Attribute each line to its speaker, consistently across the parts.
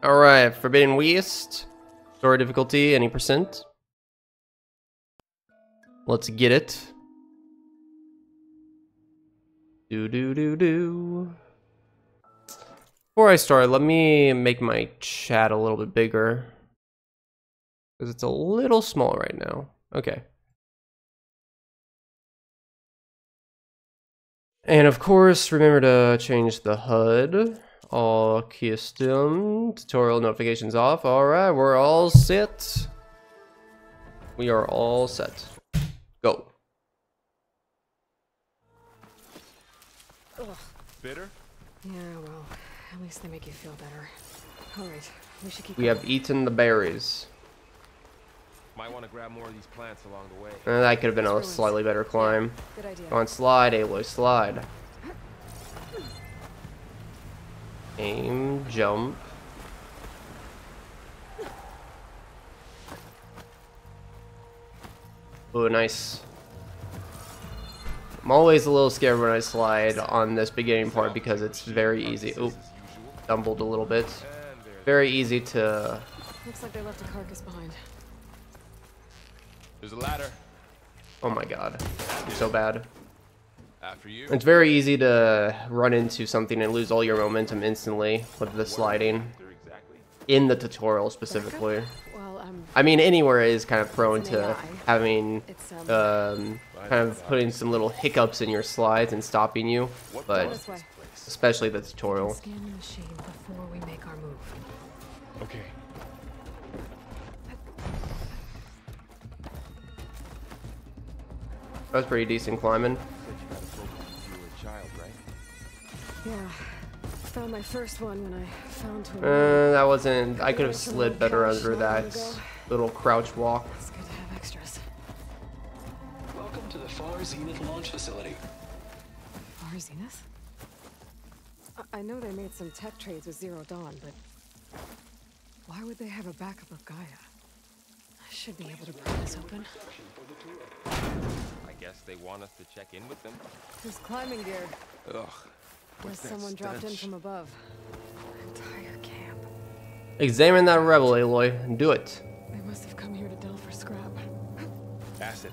Speaker 1: Alright, Forbidden West. Story difficulty, any percent. Let's get it. Do. Before I start, let me make my chat a little bit bigger, because it's a little small right now. Okay. And of course, remember to change the HUD. All custom tutorial notifications off. Alright, we're all set. We are all set. Go.
Speaker 2: Ugh.
Speaker 3: Bitter?
Speaker 2: Yeah, well, at least they make you feel better. Alright, we should keep
Speaker 1: We
Speaker 2: going.
Speaker 1: have eaten the berries.
Speaker 3: Might want to grab more of these plants along the way.
Speaker 1: That could have been a slightly better climb.
Speaker 2: Good idea.
Speaker 1: Go on, slide, Aloy, slide. Aim, jump. Ooh, nice. I'm always a little scared when I slide on this beginning part because it's very easy. Oop, stumbled a little bit. Very easy to...
Speaker 2: Looks like they left a carcass behind.
Speaker 3: There's a ladder.
Speaker 1: Oh my god, I'm so bad.
Speaker 3: After you.
Speaker 1: It's very easy to run into something and lose all your momentum instantly with the sliding. In the tutorial specifically.
Speaker 2: Well,
Speaker 1: I mean, anywhere is kind of prone
Speaker 2: It's an
Speaker 1: to
Speaker 2: AI.
Speaker 1: having
Speaker 2: it's
Speaker 1: kind of putting some little hiccups in your slides and stopping you, but
Speaker 2: this way.
Speaker 1: especially the tutorial.
Speaker 2: Scan the machine before we make our move.
Speaker 3: Okay.
Speaker 1: That was pretty decent climbing.
Speaker 3: You were a child, right?
Speaker 2: Yeah. Found my first one when I found to
Speaker 1: That wasn't... I could have slid better under that little crouch walk.
Speaker 2: It's good to have extras.
Speaker 4: Welcome to the Far Zenith launch facility.
Speaker 2: Far Zenith? I know they made some tech trades with Zero Dawn, but why would they have a backup of Gaia? I should be able to pry this open.
Speaker 3: I guess they want us to check in with them.
Speaker 2: Who's climbing gear?
Speaker 3: Ugh.
Speaker 2: Guess someone dropped in from above. Entire camp.
Speaker 1: Examine that rebel, Aloy. Do it.
Speaker 2: They must have come here to delve for scrap.
Speaker 3: Acid.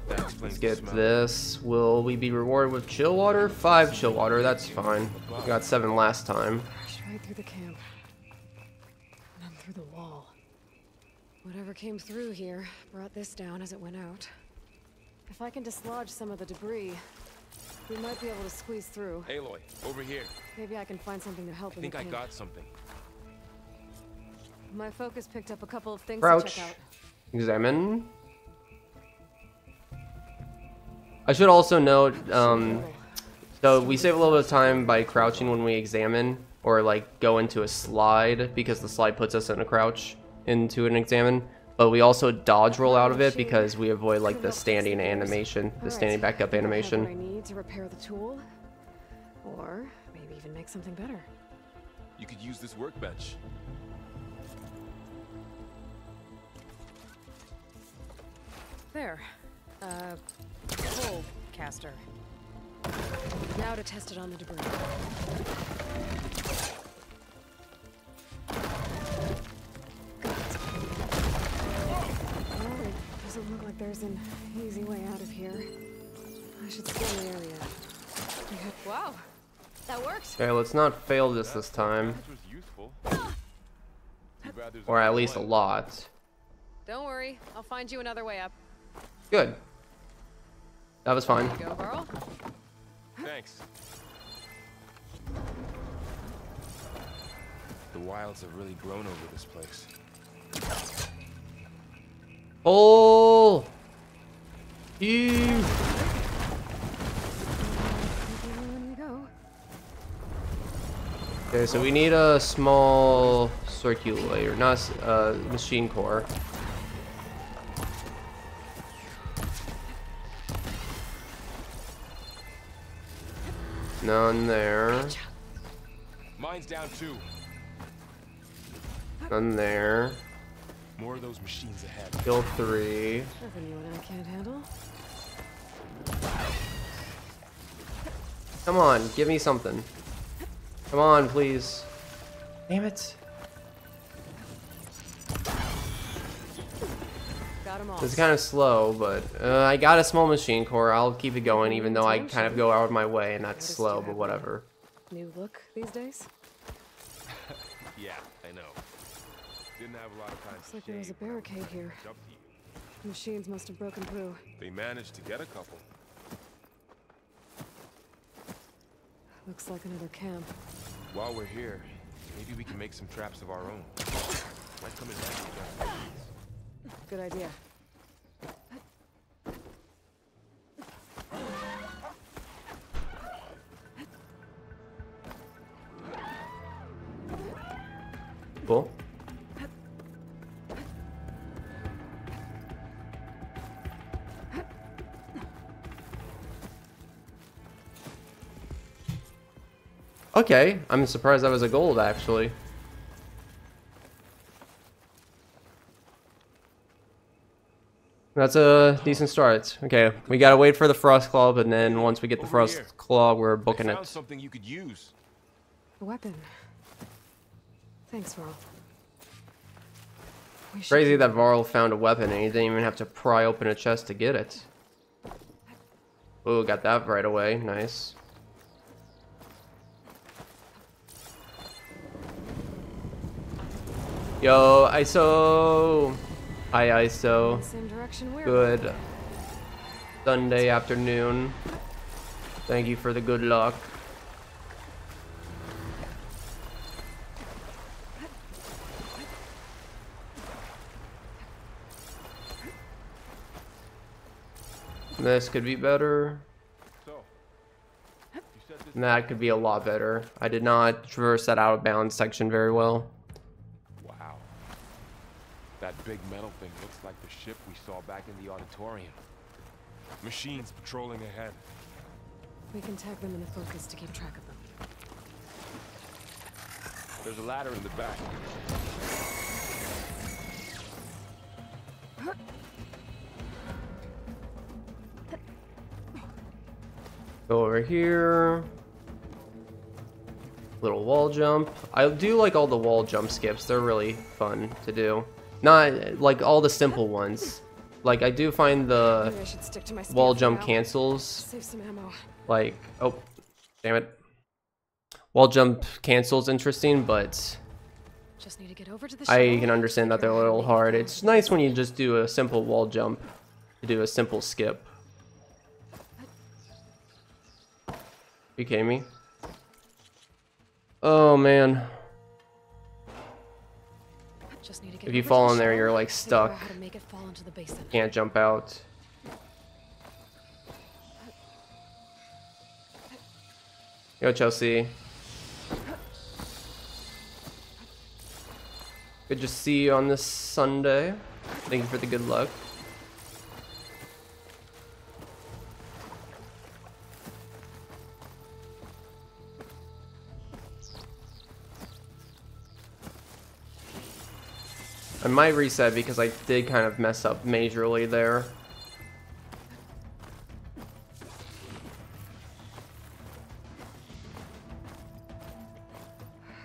Speaker 3: That explains
Speaker 1: Let's
Speaker 3: the
Speaker 1: get
Speaker 3: smell.
Speaker 1: this. Will we be rewarded with chill water? 5 chill water, that's fine. We got 7 last time.
Speaker 2: Crashed right through the camp. And then through the wall. Whatever came through here brought this down as it went out. If I can dislodge some of the debris, we might be able to squeeze through.
Speaker 3: Aloy, over here.
Speaker 2: Maybe I can find something to help
Speaker 3: I
Speaker 2: in
Speaker 3: think
Speaker 2: the
Speaker 3: I
Speaker 2: camp.
Speaker 3: got something.
Speaker 2: My focus picked up a couple of things
Speaker 1: Crouch.
Speaker 2: to check out.
Speaker 1: Examine. I should also note, so we save a little bit of time by crouching when we examine, or like go into a slide, because the slide puts us in a crouch into an examine. But we also dodge roll out of it because we avoid like the standing animation, the standing back up
Speaker 2: I have what I
Speaker 1: animation.
Speaker 2: need to repair the tool, or maybe even make something better.
Speaker 3: You could use this workbench.
Speaker 2: There. Coal caster. Now to test it on the debris. Well, it doesn't look like there's an easy way out of here. I should scan the area. Wow, that works.
Speaker 1: Okay, let's not fail this time,
Speaker 3: This was useful. Too bad there's
Speaker 1: or at
Speaker 3: only
Speaker 1: least a
Speaker 3: one.
Speaker 1: lot.
Speaker 2: Don't worry, I'll find you another way up.
Speaker 1: Good. That was fine.
Speaker 2: Here you go, Carl.
Speaker 3: Thanks. The wilds have really grown over this place.
Speaker 1: Oh! Ew.
Speaker 2: When we go.
Speaker 1: Okay, so we need a small circulator, not machine core. None there.
Speaker 3: Mine's down too.
Speaker 1: None there.
Speaker 3: More of those machines ahead.
Speaker 1: Kill 3.
Speaker 2: Nothing you and I can't handle.
Speaker 1: Come on, give me something. Come on, please. Damn it.
Speaker 2: Got 'em all.
Speaker 1: It's kind of slow, but I got a small machine core. I'll keep it going, even though I kind of go out of my way, and that's slow, but whatever.
Speaker 2: New look these days?
Speaker 3: Yeah, I know. Didn't have a lot of time
Speaker 2: Looks
Speaker 3: to
Speaker 2: like there was a
Speaker 3: shave when I was
Speaker 2: barricade here.
Speaker 3: jump to you.
Speaker 2: Machines must have broken through.
Speaker 3: They managed to get a couple.
Speaker 2: Looks like another camp.
Speaker 3: While we're here, maybe we can make some traps of our own. Might come in handy.
Speaker 2: Good idea.
Speaker 1: Cool. Okay, I'm surprised that was a gold, actually. That's a decent start. Okay, we gotta wait for the Frost Club, and then once we get the
Speaker 3: Over
Speaker 1: Frost
Speaker 3: here.
Speaker 1: Claw, we're
Speaker 3: I
Speaker 1: booking
Speaker 3: found
Speaker 1: it.
Speaker 3: something you could use.
Speaker 2: A weapon. Thanks, Varl. We should
Speaker 1: Crazy
Speaker 2: keep-
Speaker 1: that Varl found a weapon and he didn't even have to pry open a chest to get it. Ooh, got that right away. Nice. Yo, ISO! Hi, ISO.
Speaker 2: Same direction we're
Speaker 1: Good Sunday afternoon. Thank you for the good luck. This could be better.
Speaker 3: So, you said this
Speaker 1: And that could be a lot better. I did not traverse that out of bounds section very well.
Speaker 3: Wow. That big metal thing looks like the ship we saw back in the auditorium. Machines patrolling ahead.
Speaker 2: We can tag them in the focus to keep track of them.
Speaker 3: There's a ladder in the back.
Speaker 1: Go over here. Little wall jump. I do like all the wall jump skips. They're really fun to do. Not like all the simple ones. Like I do find the
Speaker 2: Maybe I should stick to my
Speaker 1: wall
Speaker 2: spear for
Speaker 1: jump
Speaker 2: now.
Speaker 1: cancels.
Speaker 2: Save some ammo.
Speaker 1: Like, oh, damn it. Wall jump cancels interesting, but
Speaker 2: Just need to get over to the
Speaker 1: I
Speaker 2: shuttle,
Speaker 1: can understand that
Speaker 2: figure
Speaker 1: they're a
Speaker 2: out how to
Speaker 1: little
Speaker 2: make it
Speaker 1: hard.
Speaker 2: fall
Speaker 1: It's
Speaker 2: into the
Speaker 1: nice when you
Speaker 2: basement.
Speaker 1: just do a simple wall jump to do a simple skip. You kidding me? Oh man.
Speaker 2: Just need to get
Speaker 1: If you
Speaker 2: over to
Speaker 1: fall
Speaker 2: the
Speaker 1: in there,
Speaker 2: shuttle,
Speaker 1: you're like
Speaker 2: figure out
Speaker 1: stuck.
Speaker 2: how to make it fall into the basin.
Speaker 1: Can't jump out. Yo, Chelsea. Good to see you on this Sunday. Thank you for the good luck. I might reset because I did kind of mess up majorly there.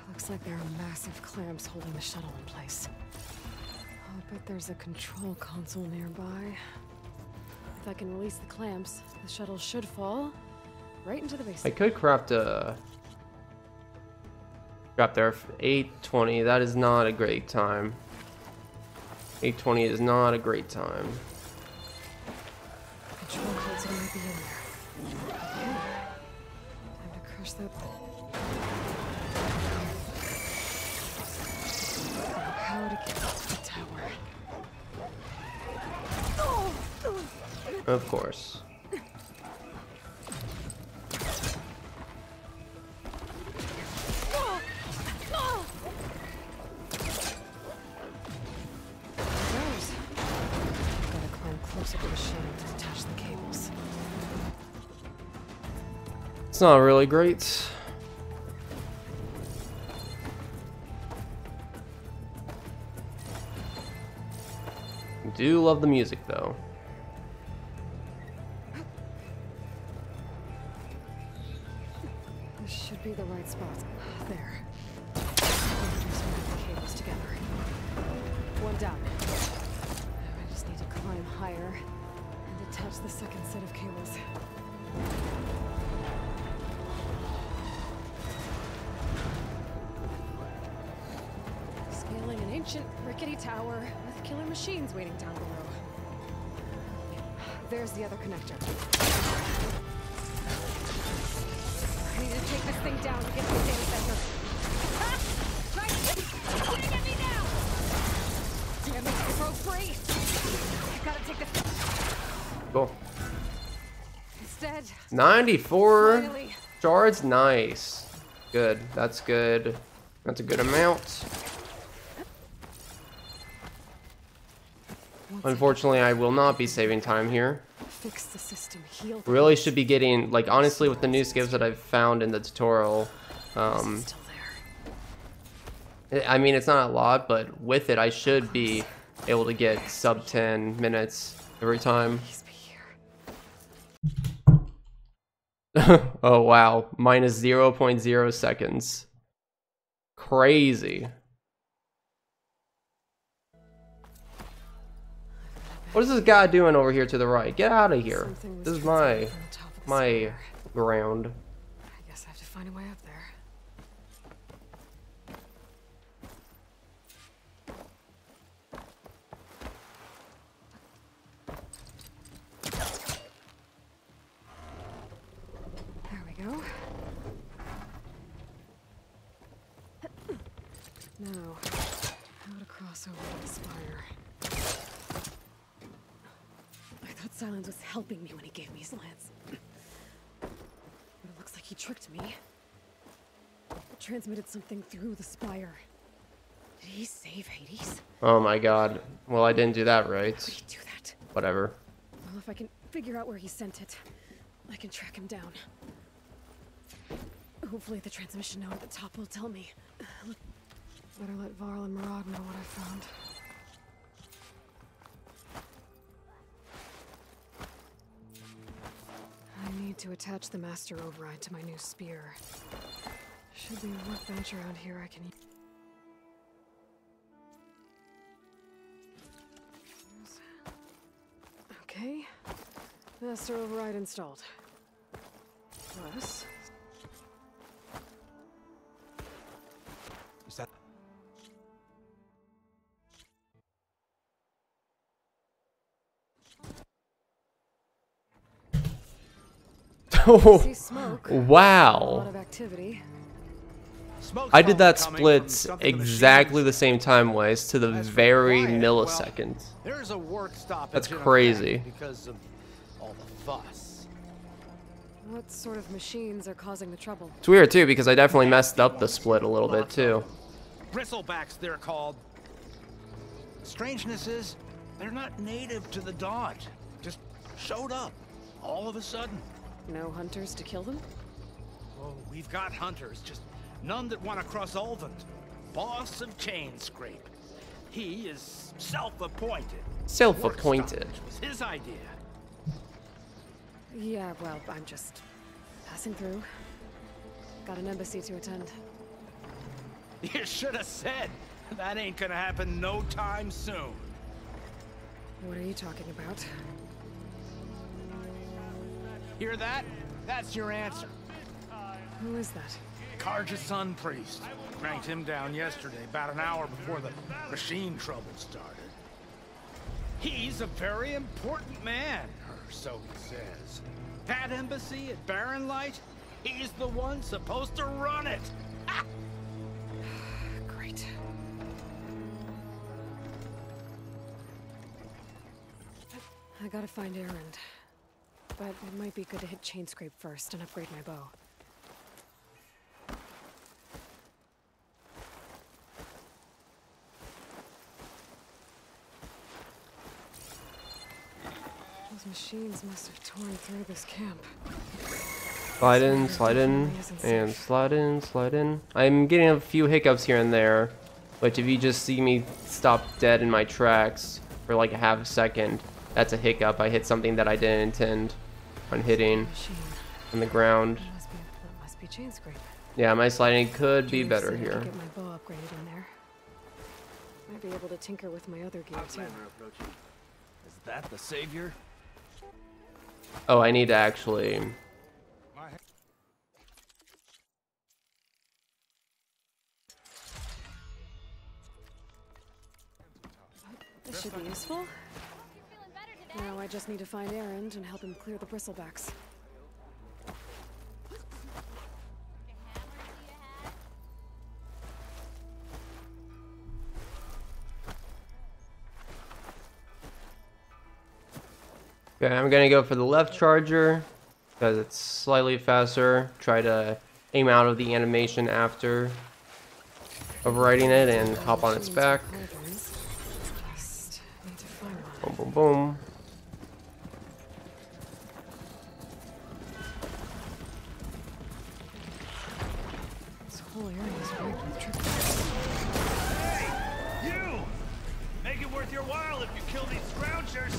Speaker 2: Looks like there are massive clamps holding the shuttle in place. I'll bet there's a control console nearby. If I can release the clamps, the shuttle should fall right into the
Speaker 1: I
Speaker 2: basin.
Speaker 1: could craft a... Drop there. 8:20. That is not a great time. 8:20 is not a great time.
Speaker 2: Control codes might be in there. Okay. Time to crush that. Now how to get up to the tower?
Speaker 1: Of course.
Speaker 2: Those. Gotta climb closer to the shuttle to detach the cables.
Speaker 1: It's not really great. Do love the music though.
Speaker 2: This should be the right spot. There. Just move the cables together. One down. Now I just need to the second set of cables. Scaling an ancient, rickety tower with killer machines waiting down below. There's the other connector. I need to take this thing down to get to the data center. Ah! Right! Shooting at me now! Damn it, I broke free! I gotta take this.
Speaker 1: Cool.
Speaker 2: Instead.
Speaker 1: 94
Speaker 2: Finally.
Speaker 1: shards. Nice. Good. That's good. That's a good amount. Unfortunately, I will not be saving time here.
Speaker 2: Fix the system, heal.
Speaker 1: Really should be getting, like, honestly, with the new skips that I've found in the tutorial,
Speaker 2: Still there.
Speaker 1: I mean, it's not a lot, but with it, I should be able to get sub 10 minutes every time.
Speaker 2: Please be here.
Speaker 1: Oh, wow. Minus 0.0 seconds. Crazy. What is this guy doing over here to the right? Get out of here. This is my ground.
Speaker 2: I guess I have to find a way up there. There we go. Now, how to cross over the spire. I thought Silence was helping me when he gave me slants. But it looks like he tricked me. It transmitted something through the spire. Did he save Hades?
Speaker 1: Oh my god. Well, I didn't do that right.
Speaker 2: How did he do that?
Speaker 1: Whatever.
Speaker 2: Well, if I can figure out where he sent it, I can track him down. Hopefully the transmission node at the top will tell me. Better let Varl and Murad know what I found. I need to attach the master override to my new spear. Should be a workbench around here I can use. Okay. Master override installed. Plus.
Speaker 3: Is that...
Speaker 1: Oh,
Speaker 2: Smoke. A
Speaker 1: wow.
Speaker 2: lot of activity.
Speaker 1: I did that split exactly the same time wise to the very millisecond.
Speaker 5: There's a work stoppage.
Speaker 1: That's crazy.
Speaker 5: Because of all the fuss.
Speaker 2: What sort of machines are causing the trouble?
Speaker 1: It's weird too because I definitely messed up the split a little bit too.
Speaker 5: Bristlebacks, they're called. Strangeness is, they're not native to the dot. Just showed up, all of a sudden.
Speaker 2: No hunters to kill them?
Speaker 5: Oh, we've got hunters, just none that want to cross Ulvund. Boss of Chain Scrape. He is self-appointed.
Speaker 1: Self-appointed.
Speaker 5: Work stoppage was his idea.
Speaker 2: Yeah, well, I'm just passing through. Got an embassy to attend.
Speaker 5: You should have said. That ain't gonna happen no time soon.
Speaker 2: What are you talking about?
Speaker 5: Hear that? That's your answer.
Speaker 2: Who is that?
Speaker 5: Karja's son priest. Cranked him down yesterday, about an hour before the machine trouble started. He's a very important man, or so he says. That embassy at Barren Light, he's the one supposed to run it. Ha!
Speaker 2: Great. I gotta find Erend. But it might be good to hit Chain Scrape first and upgrade my bow. Those machines must have torn through this camp.
Speaker 1: Slide in, and slide in, slide in. I'm getting a few hiccups here and there, which if you just see me stop dead in my tracks for like a half a second, that's a hiccup. I hit something that I didn't intend on hitting on the ground.
Speaker 2: That must be Chain Scrape.
Speaker 1: Yeah, my sliding could be better here.
Speaker 2: Get my bow upgraded in there. Might be able to tinker with my other gear too.
Speaker 5: Is that the savior?
Speaker 1: Oh, I need to actually...
Speaker 2: This should be useful. Now I just need to find Aaron and help him clear the bristlebacks.
Speaker 1: Okay, I'm gonna go for the left charger because it's slightly faster. Try to aim out of the animation after overriding it and hop on its back.
Speaker 2: Just need to find one.
Speaker 1: Boom, boom, boom.
Speaker 2: This whole area is rigged with trip.
Speaker 6: Hey! You! Make it worth your while if you kill these scroungers!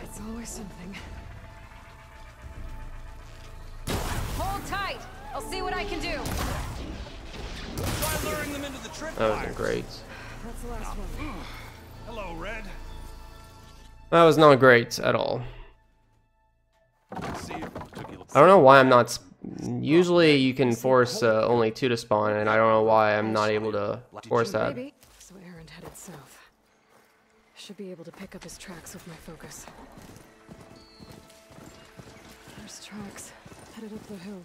Speaker 2: It's always something.
Speaker 7: Hold tight! I'll see what I can do!
Speaker 6: Try luring them into the trip
Speaker 1: That wasn't great.
Speaker 2: That's the last one.
Speaker 6: Hello, Red.
Speaker 1: That was not great at all.
Speaker 3: See if it took you.
Speaker 1: I don't know why I'm not... Usually you can force only 2 to spawn, and I don't know why I'm not able to force that.
Speaker 2: Maybe. So Aaron headed south. Should be able to pick up his tracks with my focus. There's tracks headed up the hill.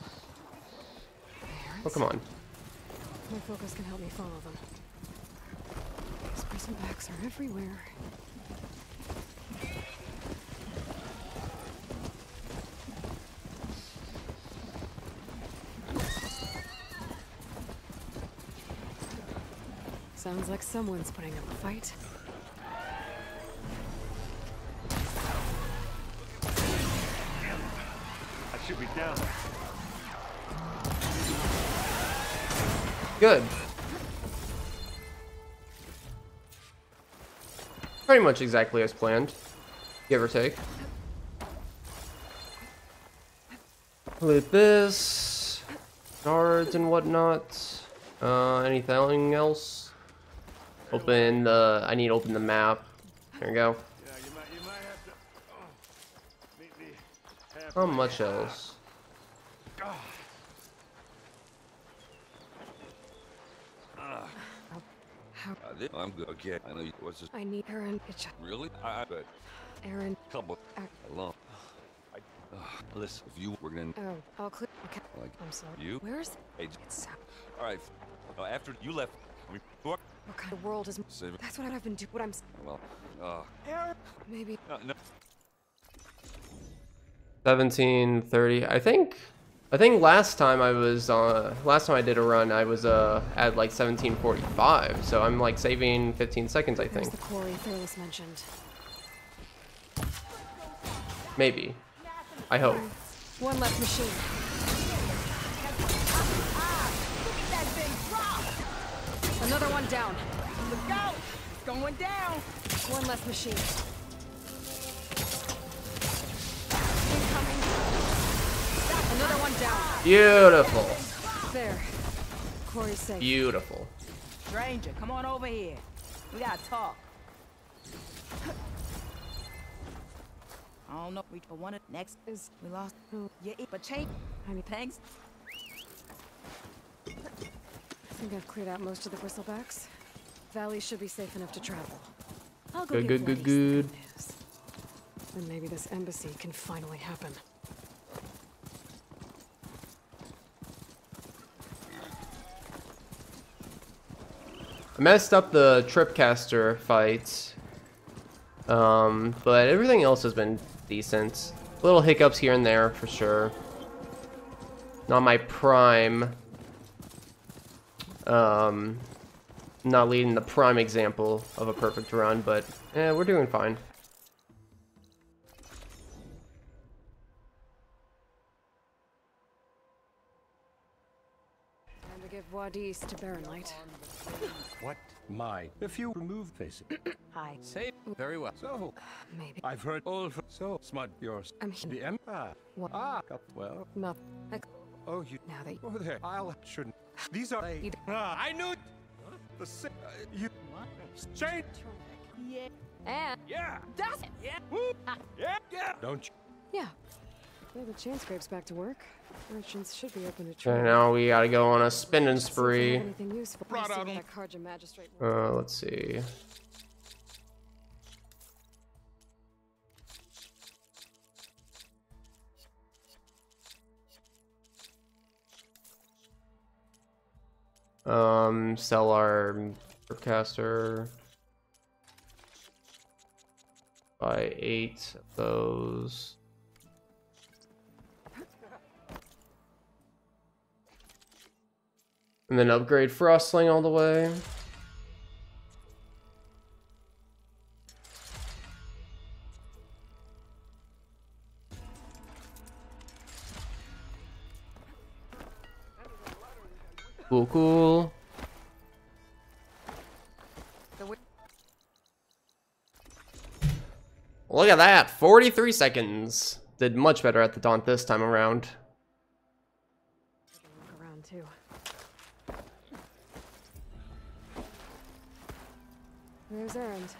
Speaker 1: Oh, come on.
Speaker 2: My focus can help me follow them. These bristlebacks are everywhere. Sounds like someone's putting up a fight.
Speaker 6: I should be down.
Speaker 1: Good. Pretty much exactly as planned, give or take. Loot this, guards and whatnot. Anything else? Open the. I need to open the map. There you go.
Speaker 6: Yeah, you might have to meet me halfway.
Speaker 1: How much else?
Speaker 8: I'm good. Okay, I know you. What's this?
Speaker 2: I need Aaron. It's
Speaker 8: Really? I bet.
Speaker 2: Aaron.
Speaker 8: Couple. Alone. Listen, if you were gonna.
Speaker 2: Oh, I'll clear. Okay.
Speaker 8: Like
Speaker 2: I'm sorry.
Speaker 8: you?
Speaker 2: Where's?
Speaker 8: Hey,
Speaker 2: It's
Speaker 8: all right. After you left, I mean, what?
Speaker 2: what kind of world is?
Speaker 8: Save it.
Speaker 2: That's what I've been doing. What I'm.
Speaker 8: Well,
Speaker 2: Maybe.
Speaker 8: no.
Speaker 1: 17:30. I think last time I was last time I did a run I was at like 17:45. So I'm like saving 15 seconds, I
Speaker 2: There's
Speaker 1: think.
Speaker 2: the quarry Fearless mentioned.
Speaker 1: Maybe. I hope.
Speaker 2: One left machine. Another one down.
Speaker 7: Look out! It's going down!
Speaker 2: One less machine.
Speaker 7: Incoming!
Speaker 2: Another one down.
Speaker 1: Beautiful.
Speaker 2: There. Quarry's safe.
Speaker 1: Beautiful.
Speaker 7: Stranger, come on over here. We gotta talk. I don't know. We want it next.
Speaker 2: Is
Speaker 7: We lost.
Speaker 2: who?
Speaker 7: Yeah, but change.
Speaker 2: I mean,
Speaker 7: Thanks.
Speaker 2: I think I've cleared out most of the bristlebacks. Valley should be safe enough to travel. I'll go
Speaker 1: Good,
Speaker 2: give
Speaker 1: good, good,
Speaker 2: Vladis the
Speaker 1: good.
Speaker 2: news. Then maybe this embassy can finally happen.
Speaker 1: I messed up the Tripcaster fight, but everything else has been decent. Little hiccups here and there for sure. Not my prime. Not leading the prime example of a perfect run, but we're doing fine.
Speaker 2: Time to give Wadis to Baronlight.
Speaker 9: What? My. If you remove facing.
Speaker 7: Hi.
Speaker 9: Say very well. So,
Speaker 2: Maybe.
Speaker 9: I've heard all from so smart yours.
Speaker 2: I'm here.
Speaker 9: The empire.
Speaker 2: What?
Speaker 9: Well.
Speaker 2: Not.
Speaker 9: Oh, you.
Speaker 2: Now that
Speaker 9: Oh, there. I'll shouldn't. These are.
Speaker 2: You-
Speaker 9: I knew it. The sick. You. Change.
Speaker 7: Yeah.
Speaker 2: and
Speaker 9: Yeah.
Speaker 7: That's it. Yeah.
Speaker 9: Woo. Yeah. Yeah. Don't you?
Speaker 2: Yeah. Yeah, the chain scrape's back to work. Merchants should be open to
Speaker 1: Okay,
Speaker 2: trade.
Speaker 1: now we gotta go on a spinning
Speaker 2: See if they
Speaker 1: spree.
Speaker 2: have anything useful. Let me see what that Carja magistrate.
Speaker 1: Let's see. Sell our caster. Buy 8 of those. And then upgrade Frostling all the way. Cool, cool. Look at that, 43 seconds. Did much better at the taunt this time around.
Speaker 2: Look around too. There's Errand.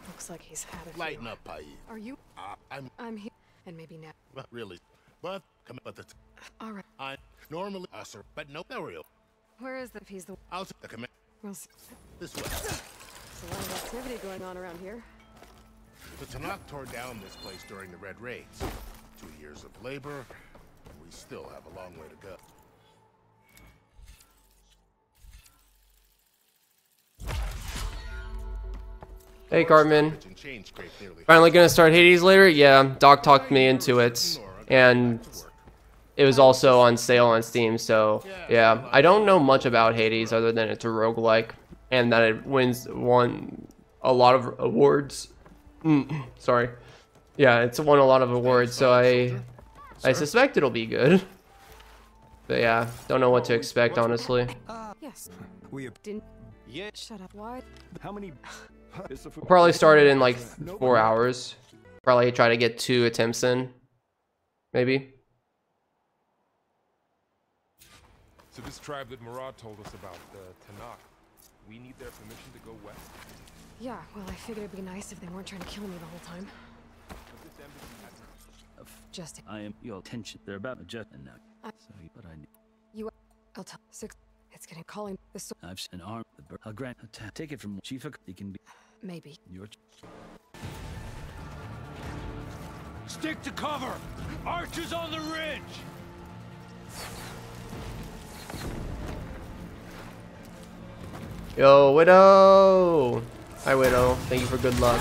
Speaker 2: Looks like he's had it.
Speaker 10: Lighten up, Pai.
Speaker 2: Are you? I'm here, and maybe now.
Speaker 10: Not really. But come but the
Speaker 2: All right.
Speaker 10: I normally sir, but no burial.
Speaker 2: Where is the piece?
Speaker 10: I'll take the command
Speaker 2: We'll see.
Speaker 10: this way.
Speaker 2: There's a lot of activity going on around here.
Speaker 10: The Tanakh tore down this place during the Red Raids. 2 years of labor, and we still have a long way to go.
Speaker 1: Hey Cartman.
Speaker 10: And chain scrape nearly
Speaker 1: Finally gonna start Hades later? Yeah, Doc talked me into it. And it was also on sale on Steam, so yeah. I don't know much about Hades other than it's a roguelike and that it won a lot of awards. Sorry. Yeah, it's won a lot of awards, so I suspect it'll be good. But yeah, don't know what to expect, honestly.
Speaker 2: Yes.
Speaker 9: We
Speaker 2: Didn't.
Speaker 9: yeah.
Speaker 2: Shut up. Why?
Speaker 9: How many?
Speaker 1: We'll probably start it in like 4 hours. Probably try to get 2 attempts in. Maybe.
Speaker 3: So this tribe that Murad told us about, the Tanakh, we need their permission to go west?
Speaker 2: Yeah. Well, I figured it'd be nice if they weren't trying to kill me the whole time.
Speaker 3: But this embassy has
Speaker 2: Just
Speaker 11: I am your attention. They're about to jet and now. So, but I
Speaker 2: you. I'll tell. 6. It's getting calling. The
Speaker 11: I've an arm. I'll grant attack. Take it from Chief. He can be
Speaker 2: maybe.
Speaker 11: your.
Speaker 6: Stick to cover! Archers on the ridge!
Speaker 1: Yo, Widow! Hi, Widow. Thank you for good luck.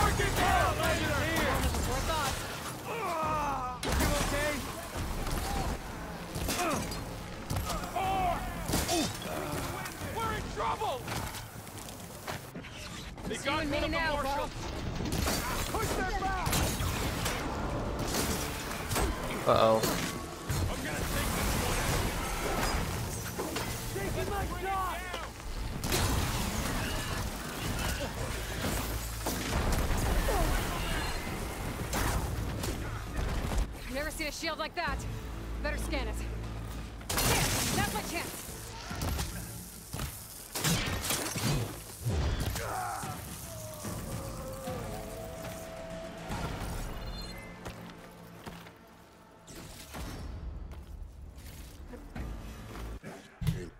Speaker 3: We're in trouble! They got one of the marshals! Push their back!
Speaker 1: Uh-oh.
Speaker 3: I'm gonna take this one. Taking my shot!
Speaker 7: I've never seen a shield like that. Better scan it. There, that's my chance.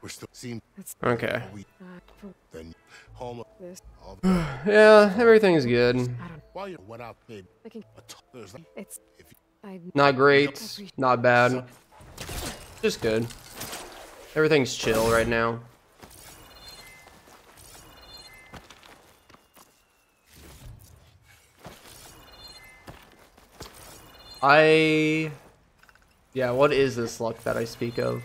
Speaker 10: We're still seem
Speaker 1: Okay.
Speaker 10: we then home
Speaker 2: This.
Speaker 10: all
Speaker 1: Yeah, everything's good.
Speaker 2: I don't.
Speaker 10: while you went out babe.
Speaker 2: Thinking.
Speaker 10: There's
Speaker 2: It's.
Speaker 10: if you
Speaker 2: I.
Speaker 1: Not great, not bad. Just good. Everything's chill right now. Yeah, what is this luck that I speak of?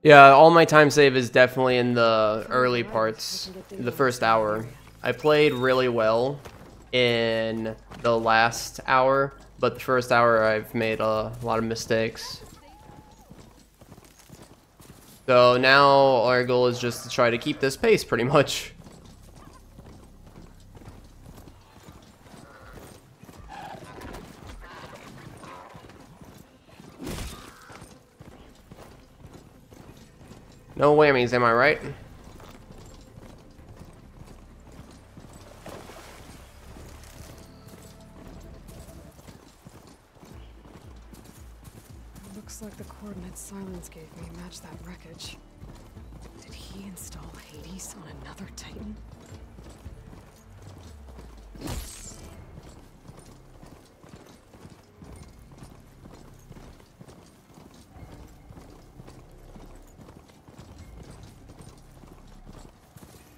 Speaker 1: Yeah, all my time save is definitely in the early parts, the first hour. I played really well in the last hour, but the first hour I've made a lot of mistakes. So now our goal is just to try to keep this pace pretty much. No whammies, am I right?
Speaker 2: Looks like the coordinates Silence gave me match that wreckage. Did he install Hades on another Titan?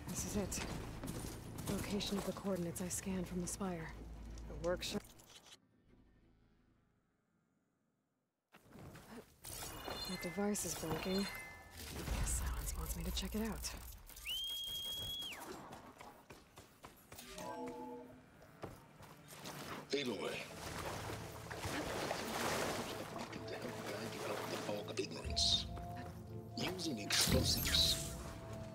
Speaker 2: This is it. Location of the coordinates I scanned from the spire. The workshop. My device is blinking. Guess Silence wants me to check it out.
Speaker 10: Aloy. To help guide you out of the fog of ignorance. Using explosives.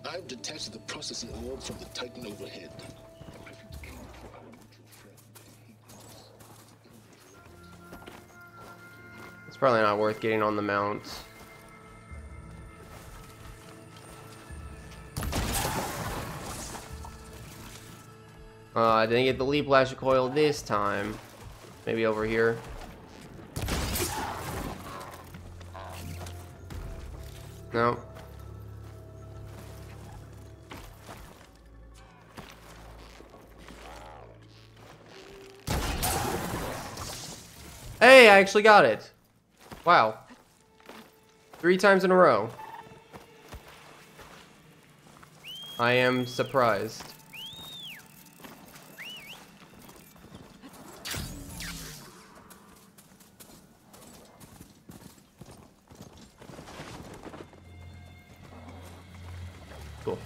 Speaker 10: I've detached the processing orb from the Titan overhead.
Speaker 1: It's probably not worth getting on the mount. I didn't get the leap lash coil this time. Maybe over here. No. Hey, I actually got it. Wow. 3 times in a row. I am surprised. Cool.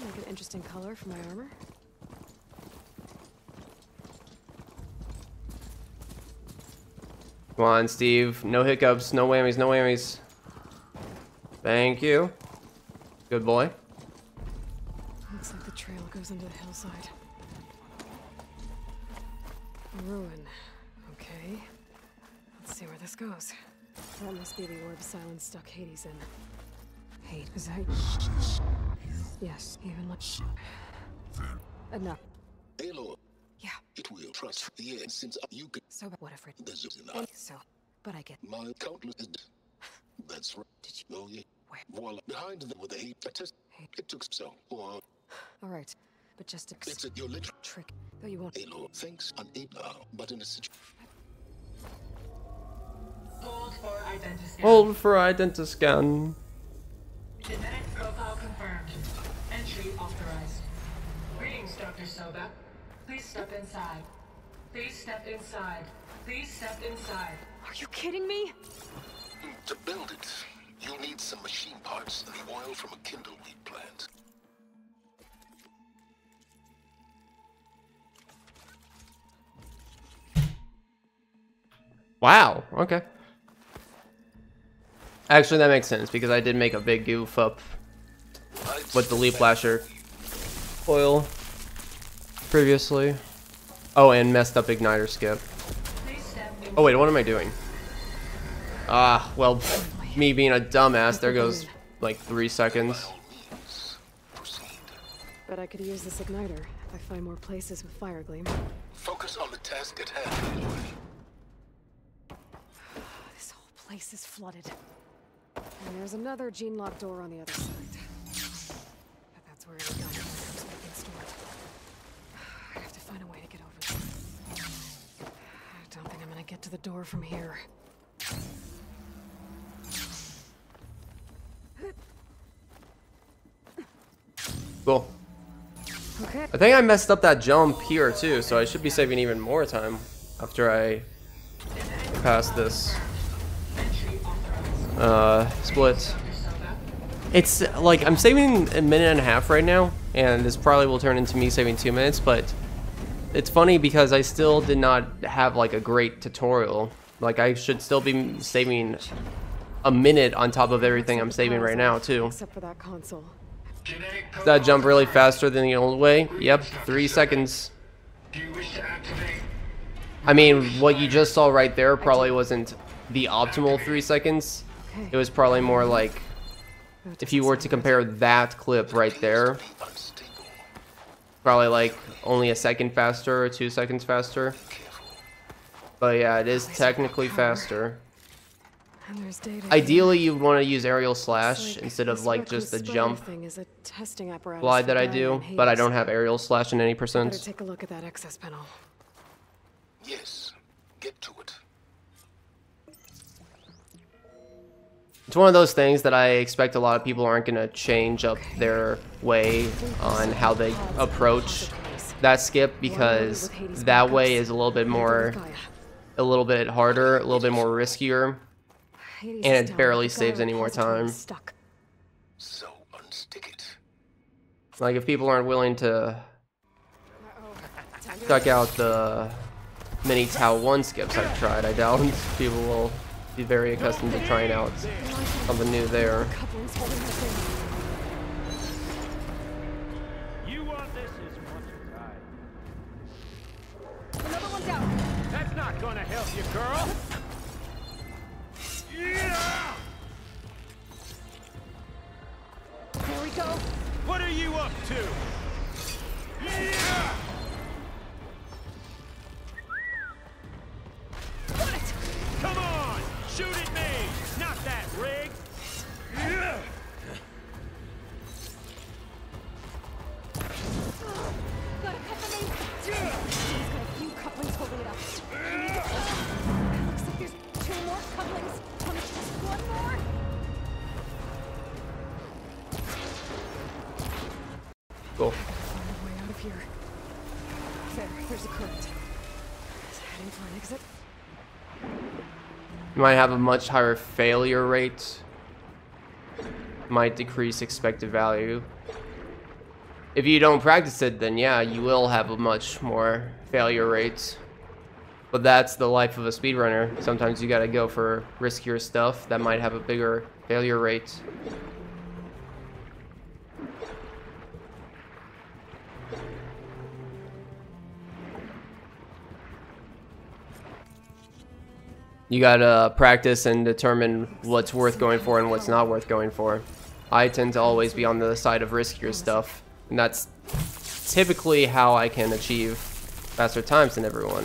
Speaker 2: Make an interesting color for my armor.
Speaker 1: Come on, Steve. No hiccups, no whammies, no whammies. Thank you. Good boy.
Speaker 2: Looks like the trail goes into the hillside. A ruin. Okay. Let's see where this goes. That must be the orb Silence stuck Hades in. Hades. Is that... Yes, even like... Enough.
Speaker 10: Aloy.
Speaker 2: Yeah.
Speaker 10: It will trust the end since you can.
Speaker 2: So, whatever.
Speaker 10: There's enough.
Speaker 2: So, but I get...
Speaker 10: My countless... That's right.
Speaker 2: Did you...
Speaker 10: Oh, yeah.
Speaker 2: Where?
Speaker 10: Voila. Behind them with a test. It took so. Or...
Speaker 2: Alright. But just a...
Speaker 10: It's your literal
Speaker 2: trick. Though you won't...
Speaker 10: Aloy. Thanks. Unable now. But in a situation...
Speaker 12: Hold for identiscan.
Speaker 1: Hold for identiscan.
Speaker 12: Genetic profile confirmed. Entry authorized. Greetings, Dr. Soba. Please step inside. Please step inside. Please step inside.
Speaker 2: Are you kidding me?
Speaker 10: To build it, you'll need some machine parts and the oil from a kindleweed plant.
Speaker 1: Wow, okay. Actually, that makes sense because I did make a big goof up with the leap lasher oil previously. Oh, and messed up igniter skip. Oh wait, what am I doing? Ah, well, me being a dumbass, there goes like 3 seconds.
Speaker 2: Bet I could use this igniter if I find more places with fire gleam.
Speaker 10: Focus on the task at hand.
Speaker 2: This whole place is flooded. And there's another gene lock door on the other side. But that's where any gun comes back in stored. I have to find a way to get over there. I don't think I'm gonna get to the door from here.
Speaker 1: Cool.
Speaker 2: Okay.
Speaker 1: I think I messed up that jump here too, so I should be saving even more time after I pass this split. It's like I'm saving a minute and a half right now, and this probably will turn into me saving 2 minutes, but it's funny because I still did not have like a great tutorial. Like I should still be saving a minute on top of everything I'm saving right now too.
Speaker 2: Except for that console.
Speaker 1: Does that jump really faster than the old way? Yep, 3 seconds.
Speaker 12: Do you wish to activate?
Speaker 1: I mean, what you just saw right there probably wasn't the optimal 3 seconds. It was probably more like, if you were to compare that clip right there, probably like only a second faster or 2 seconds faster. But yeah, it is technically faster. Ideally, you would want to use aerial slash instead of like just the jump slide that I do, but I don't have aerial slash in any percent.
Speaker 2: Better take a look at that access panel.
Speaker 10: Yes, get to it.
Speaker 1: It's one of those things that I expect a lot of people aren't going to change up their way on how they approach that skip, because that way is a little bit harder, a little bit more riskier, and it barely saves any more time.
Speaker 10: So unstick it.
Speaker 1: Like, if people aren't willing to check out the mini Tau 1 skips I've tried, I doubt people will be very accustomed to trying out something new there.
Speaker 6: You want this as much as I.
Speaker 7: Another one down.
Speaker 6: That's not gonna help you, girl. Yeah!
Speaker 7: There we go.
Speaker 6: What are you up to? Yeah!
Speaker 7: Got it.
Speaker 6: Come on! Shoot at me! Not that rig! Yeah!
Speaker 7: Got a couple main. He's got a few couplings holding it up. Looks like there's 2 more couplings. Just 1 more.
Speaker 1: Cool.
Speaker 2: Find a way out of here. There's a current. Is it heading for an exit?
Speaker 1: You might have a much higher failure rate. Might decrease expected value. If you don't practice it, then yeah, you will have a much more failure rate. But that's the life of a speedrunner. Sometimes you gotta go for riskier stuff that might have a bigger failure rate. You gotta practice and determine what's worth going for and what's not worth going for. I tend to always be on the side of riskier stuff, and that's typically how I can achieve faster times than everyone.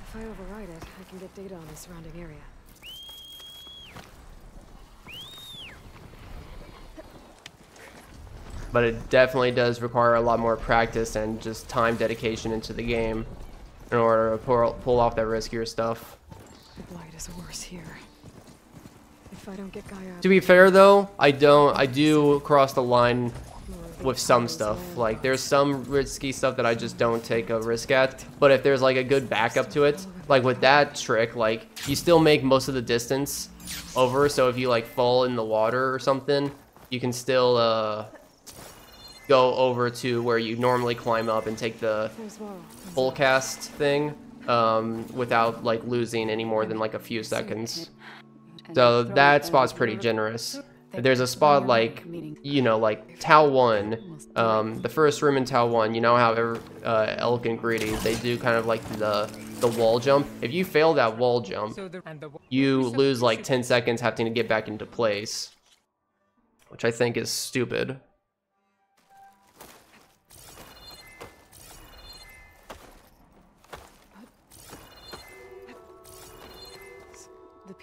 Speaker 2: If I override it, I can get data on the surrounding area.
Speaker 1: But it definitely does require a lot more practice and just time dedication into the game in order to pull off that riskier stuff.
Speaker 2: The blight is worse here. If I don't get Gaia.
Speaker 1: To be fair though, I do cross the line with some stuff. Like, there's some risky stuff that I just don't take a risk at, but if there's like a good backup to it, like with that trick, like you still make most of the distance over, so if you like fall in the water or something, you can still go over to where you normally climb up and take the full cast thing without like losing any more than like a few seconds. So that spot's pretty generous. If there's a spot like, you know, like Tau 1, the first room in Tau 1, you know how Elk and Greedy, they do kind of like the wall jump. If you fail that wall jump, you lose like 10 seconds having to get back into place, which I think is stupid.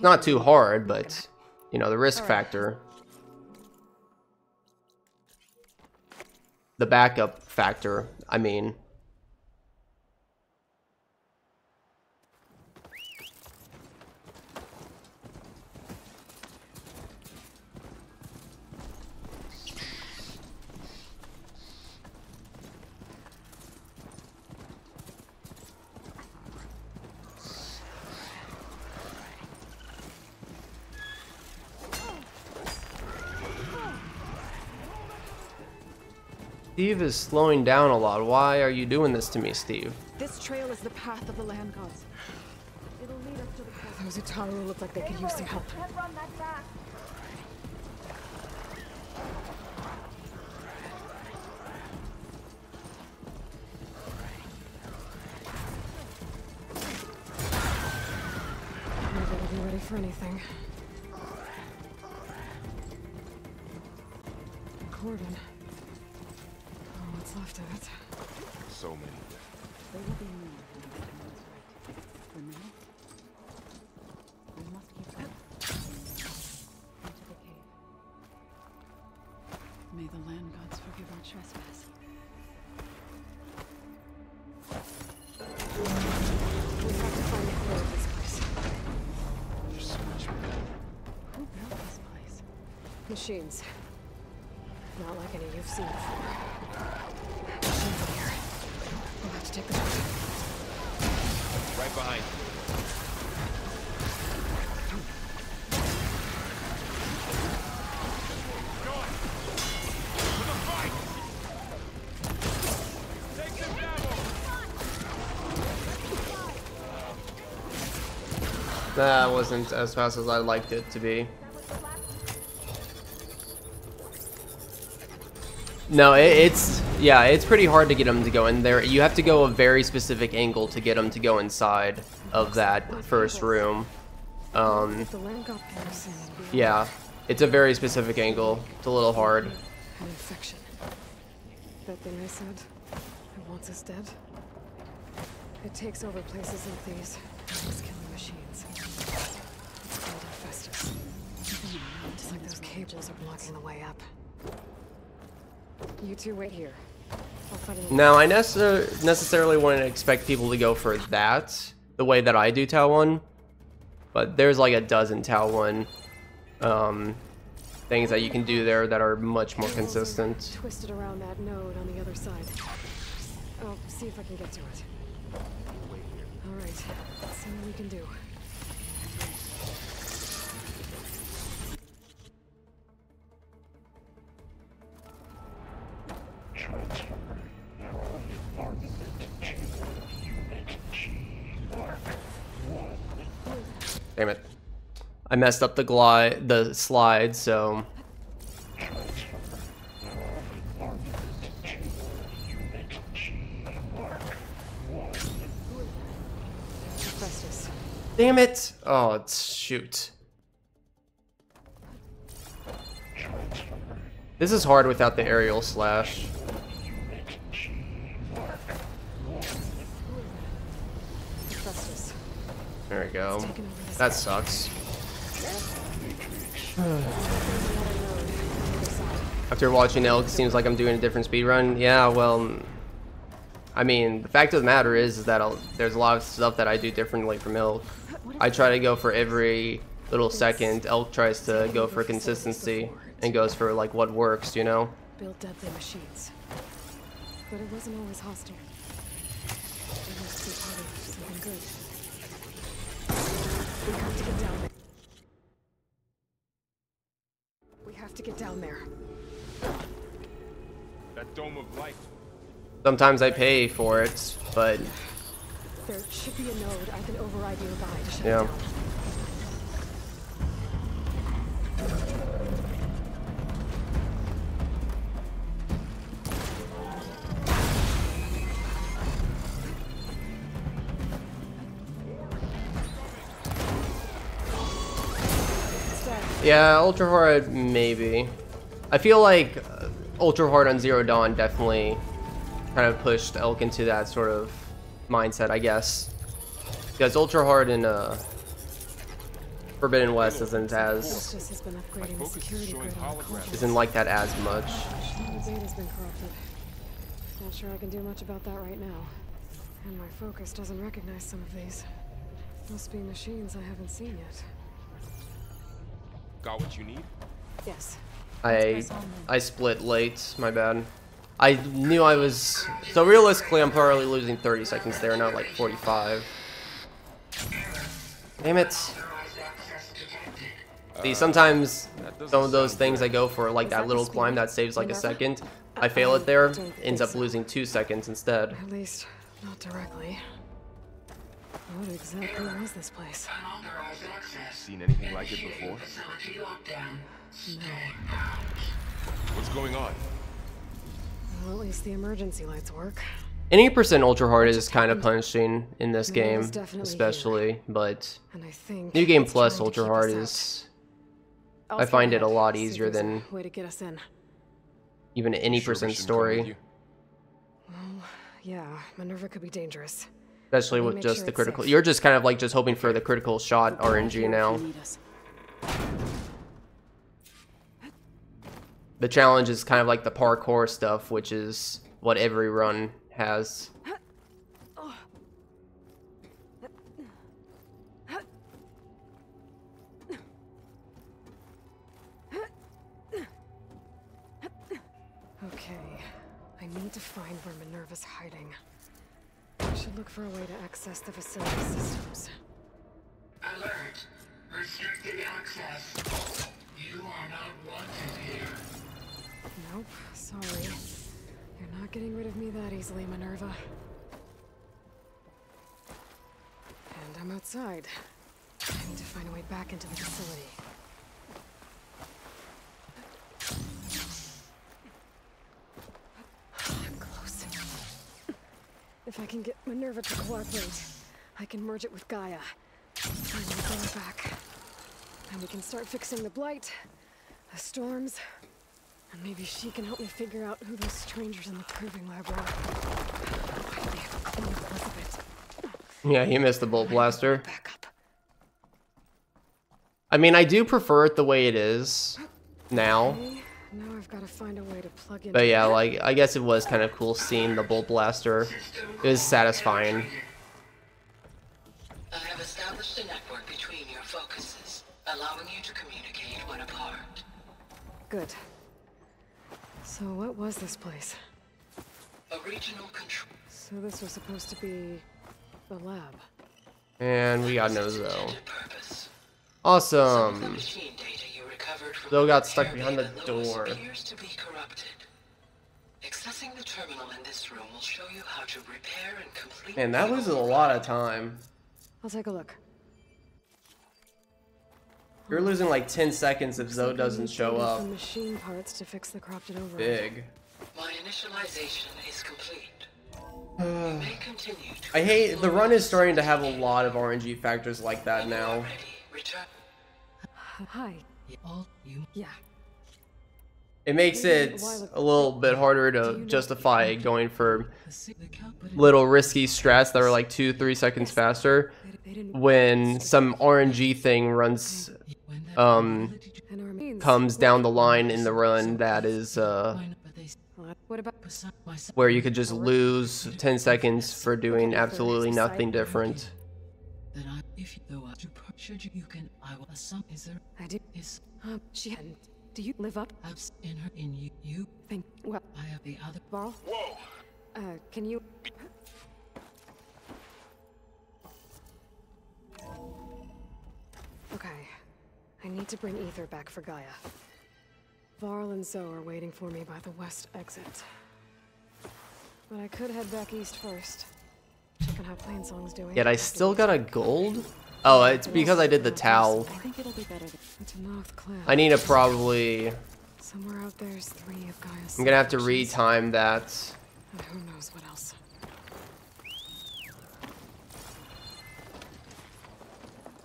Speaker 1: Not too hard, but, you know, the risk factor. The backup factor, I mean. Steve is slowing down a lot. Why are you doing this to me, Steve?
Speaker 2: This trail is the path of the land gods. It'll lead us to the present. Those Utaru look like they could use some help. I better be ready for anything. Cordon. Oh, what's left of it?
Speaker 3: So many.
Speaker 7: There will be more when we get the right. For now, we must keep going. Into the cave. May the land gods forgive our trespass.
Speaker 2: We have to find the core of this place.
Speaker 3: There's so much metal.
Speaker 7: Who built this place?
Speaker 2: Machines. Not like any you've seen before. Machines in here. We'll have to take them out.
Speaker 3: Right behind. Going. With a fight. Take them down.
Speaker 1: That wasn't as fast as I liked it to be. No, it's pretty hard to get them to go in there. You have to go a very specific angle to get them to go inside of that first room. Yeah, it's a very specific angle. It's a little hard.
Speaker 2: An infection. That thing I said, it wants us dead. It takes over places like these. It's killing machines. It's called Infestus. Just like those cables are blocking the way up. You two wait here. I'll find another.
Speaker 1: Now, I necessarily wouldn't expect people to go for that, the way that I do Tau 1. But there's like a dozen Tau 1 things that you can do there that are much more consistent.
Speaker 2: Twisted around that node on the other side. I'll see if I can get to it. Alright, let's see what we can do.
Speaker 1: Damn it. I messed up the slide, so... Damn it! Oh, shoot. This is hard without the aerial slash. There we go. That sucks. After watching Elk, it seems like I'm doing a different speedrun. Yeah, well, I mean, the fact of the matter is that there's a lot of stuff that I do differently from Elk. I try to go for every little second. Elk tries to go for consistency and goes for like what works, you know?
Speaker 2: Build deadly machines. But it wasn't always hostile. It must be part of something good. We have to get down there. We have to get down there.
Speaker 3: That dome of light.
Speaker 1: Sometimes I pay for it, but...
Speaker 2: There should be a node I can override nearby to shut it
Speaker 1: yeah.
Speaker 2: down.
Speaker 1: Yeah, ultra hard maybe. I feel like ultra hard on Zero Dawn definitely kind of pushed Elk into that sort of mindset, I guess. Because ultra hard in Forbidden West isn't like that as much.
Speaker 2: The data's been corrupted. Not sure I can do much about that right now. And my focus doesn't recognize some of these. Must be machines I haven't seen yet.
Speaker 3: Got what you need?
Speaker 2: Yes.
Speaker 1: I split late, my bad. I knew I was... So realistically, I'm probably losing 30 seconds there, not like 45. Damn it. See, sometimes some of those things I go for, like that little climb that saves like a second, I fail it there, ends up losing 2 seconds instead.
Speaker 2: At least, not directly. What exactly was this place?
Speaker 12: Unauthorized access.
Speaker 3: Seen anything like it before?
Speaker 12: Facility lockdown. Stay
Speaker 3: What's going on?
Speaker 2: Well, at least the emergency lights work.
Speaker 1: Any percent ultra hard is kind of punishing in this game,
Speaker 2: definitely
Speaker 1: especially, but
Speaker 2: And I think
Speaker 1: New Game
Speaker 2: it's
Speaker 1: Plus
Speaker 2: trying to
Speaker 1: ultra
Speaker 2: keep
Speaker 1: hard
Speaker 2: us out.
Speaker 1: is,
Speaker 2: I'll
Speaker 1: I
Speaker 2: scout
Speaker 1: find it a
Speaker 2: ahead,
Speaker 1: lot
Speaker 2: see if
Speaker 1: easier
Speaker 2: there's a
Speaker 1: than
Speaker 2: way to get us in.
Speaker 1: even any
Speaker 3: Sure we
Speaker 1: percent
Speaker 3: shouldn't come with
Speaker 1: story,
Speaker 3: you?
Speaker 2: Well, yeah, Minerva could be dangerous.
Speaker 1: especially
Speaker 2: Let me
Speaker 1: with
Speaker 2: make
Speaker 1: just
Speaker 2: sure
Speaker 1: the
Speaker 2: it's
Speaker 1: critical.
Speaker 2: safe.
Speaker 1: You're just kind of like just hoping for the critical shot RNG now. The challenge is kind of like the parkour stuff, which is what every run has.
Speaker 2: Okay, I need to find where Minerva's hiding. I should look for a way to access the facility systems.
Speaker 12: Alert. Restricted access. You are not wanted here.
Speaker 2: Nope, sorry. You're not getting rid of me that easily, Minerva. And I'm outside. I need to find a way back into the facility. I'm close. If I can get Minerva to cooperate, I can merge it with Gaia. Finally bring her back. And we can start fixing the blight, the storms, and maybe she can help me figure out who those strangers in the proving lab were. I may have to clean up Elizabeth.
Speaker 1: Yeah, he missed the bolt blaster. I mean, I do prefer it the way it is now.
Speaker 2: Okay, now I've got to find a way to plug in.
Speaker 1: But yeah, like, I guess it was kind of cool seeing the bolt blaster. It was satisfying.
Speaker 12: I have established a network between your focuses, allowing you to communicate when apart.
Speaker 2: Good. So what was this place?
Speaker 12: A regional control.
Speaker 2: So this was supposed to be the lab.
Speaker 1: And we got Nozo.
Speaker 12: Purpose.
Speaker 1: Awesome.
Speaker 12: Machine data you recovered from
Speaker 1: Zoe got stuck behind the door.
Speaker 12: appears to be corrupted. Accessing the terminal in this room will show you how to repair and complete.
Speaker 1: Man, that was a lot of time.
Speaker 2: I'll take a look.
Speaker 1: You're losing like 10 seconds if Zoe doesn't show up.
Speaker 2: Some machine parts to fix the corrupted override.
Speaker 1: Big.
Speaker 12: My initialization is complete. You may continue to
Speaker 1: I hate the run is starting to have a lot of RNG factors like that now.
Speaker 12: return.
Speaker 2: Hi. Yeah.
Speaker 1: It makes it a little bit harder to justify going for little risky strats that are like 2-3 seconds faster when some RNG thing runs comes down the line in the run that is where you could just lose 10 seconds for doing absolutely nothing different.
Speaker 2: I do. She hadn't. Do you live up? You think? Well, I have the other. Varl?
Speaker 3: Whoa!
Speaker 2: Can you? Okay. I need to bring Ether back for Gaia. Varl and Zoe are waiting for me by the west exit. But I could head back east first. Check on how Plainsong's doing.
Speaker 1: Yet I still got a gold? Oh, it's because I did the towel.
Speaker 2: I think it'll be better. It's a North Clan.
Speaker 1: I need to probably...
Speaker 2: Somewhere out there's 3 of Gaia's.
Speaker 1: I'm gonna have to retime that.
Speaker 2: And who knows what else.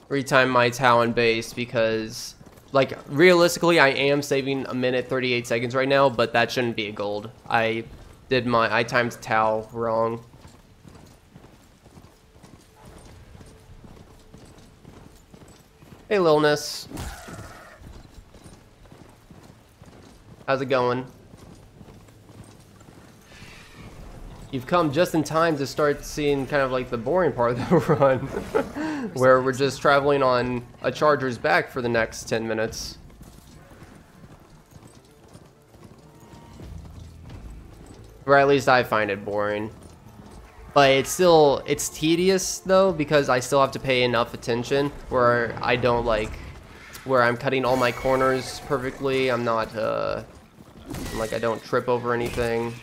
Speaker 1: Retime my Talon base because, like, realistically, I am saving 1 minute 38 seconds right now, but that shouldn't be a gold. I timed Tau wrong. Hey, Lilness. How's it going? You've come just in time to start seeing kind of like the boring part of the run, where we're just traveling on a charger's back for the next 10 minutes. Or at least I find it boring. But it's tedious though, because I still have to pay enough attention where I don't where I'm cutting all my corners perfectly. I'm not, I don't trip over anything.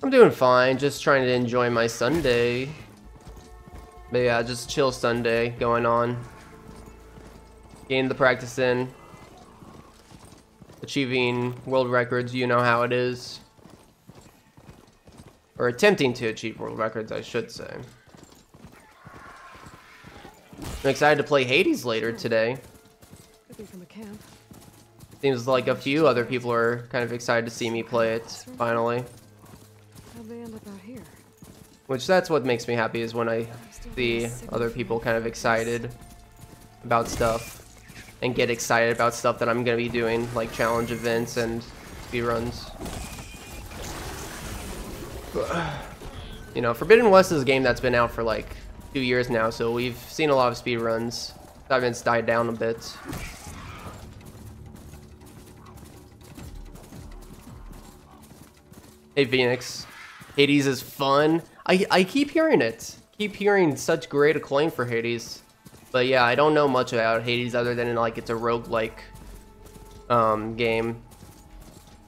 Speaker 1: I'm doing fine, just trying to enjoy my Sunday. But yeah, just chill Sunday going on. Getting the practice in. Achieving world records, you know how it is. Or attempting to achieve world records, I should say. I'm excited to play Hades later today.
Speaker 2: Could be from a camp.
Speaker 1: Seems like a few other people are kind of excited to see me play it, finally.
Speaker 2: How'd they end up out here?
Speaker 1: Which, that's what makes me happy, is when I see other people kind of excited about stuff. And get excited about stuff that I'm going to be doing, like challenge events and speedruns. You know, Forbidden West is a game that's been out for like 2 years now, so we've seen a lot of speedruns. It's died down a bit. Hey Phoenix, Hades is fun. I keep hearing it. Keep hearing such great acclaim for Hades. But yeah, I don't know much about Hades other than like it's a roguelike game.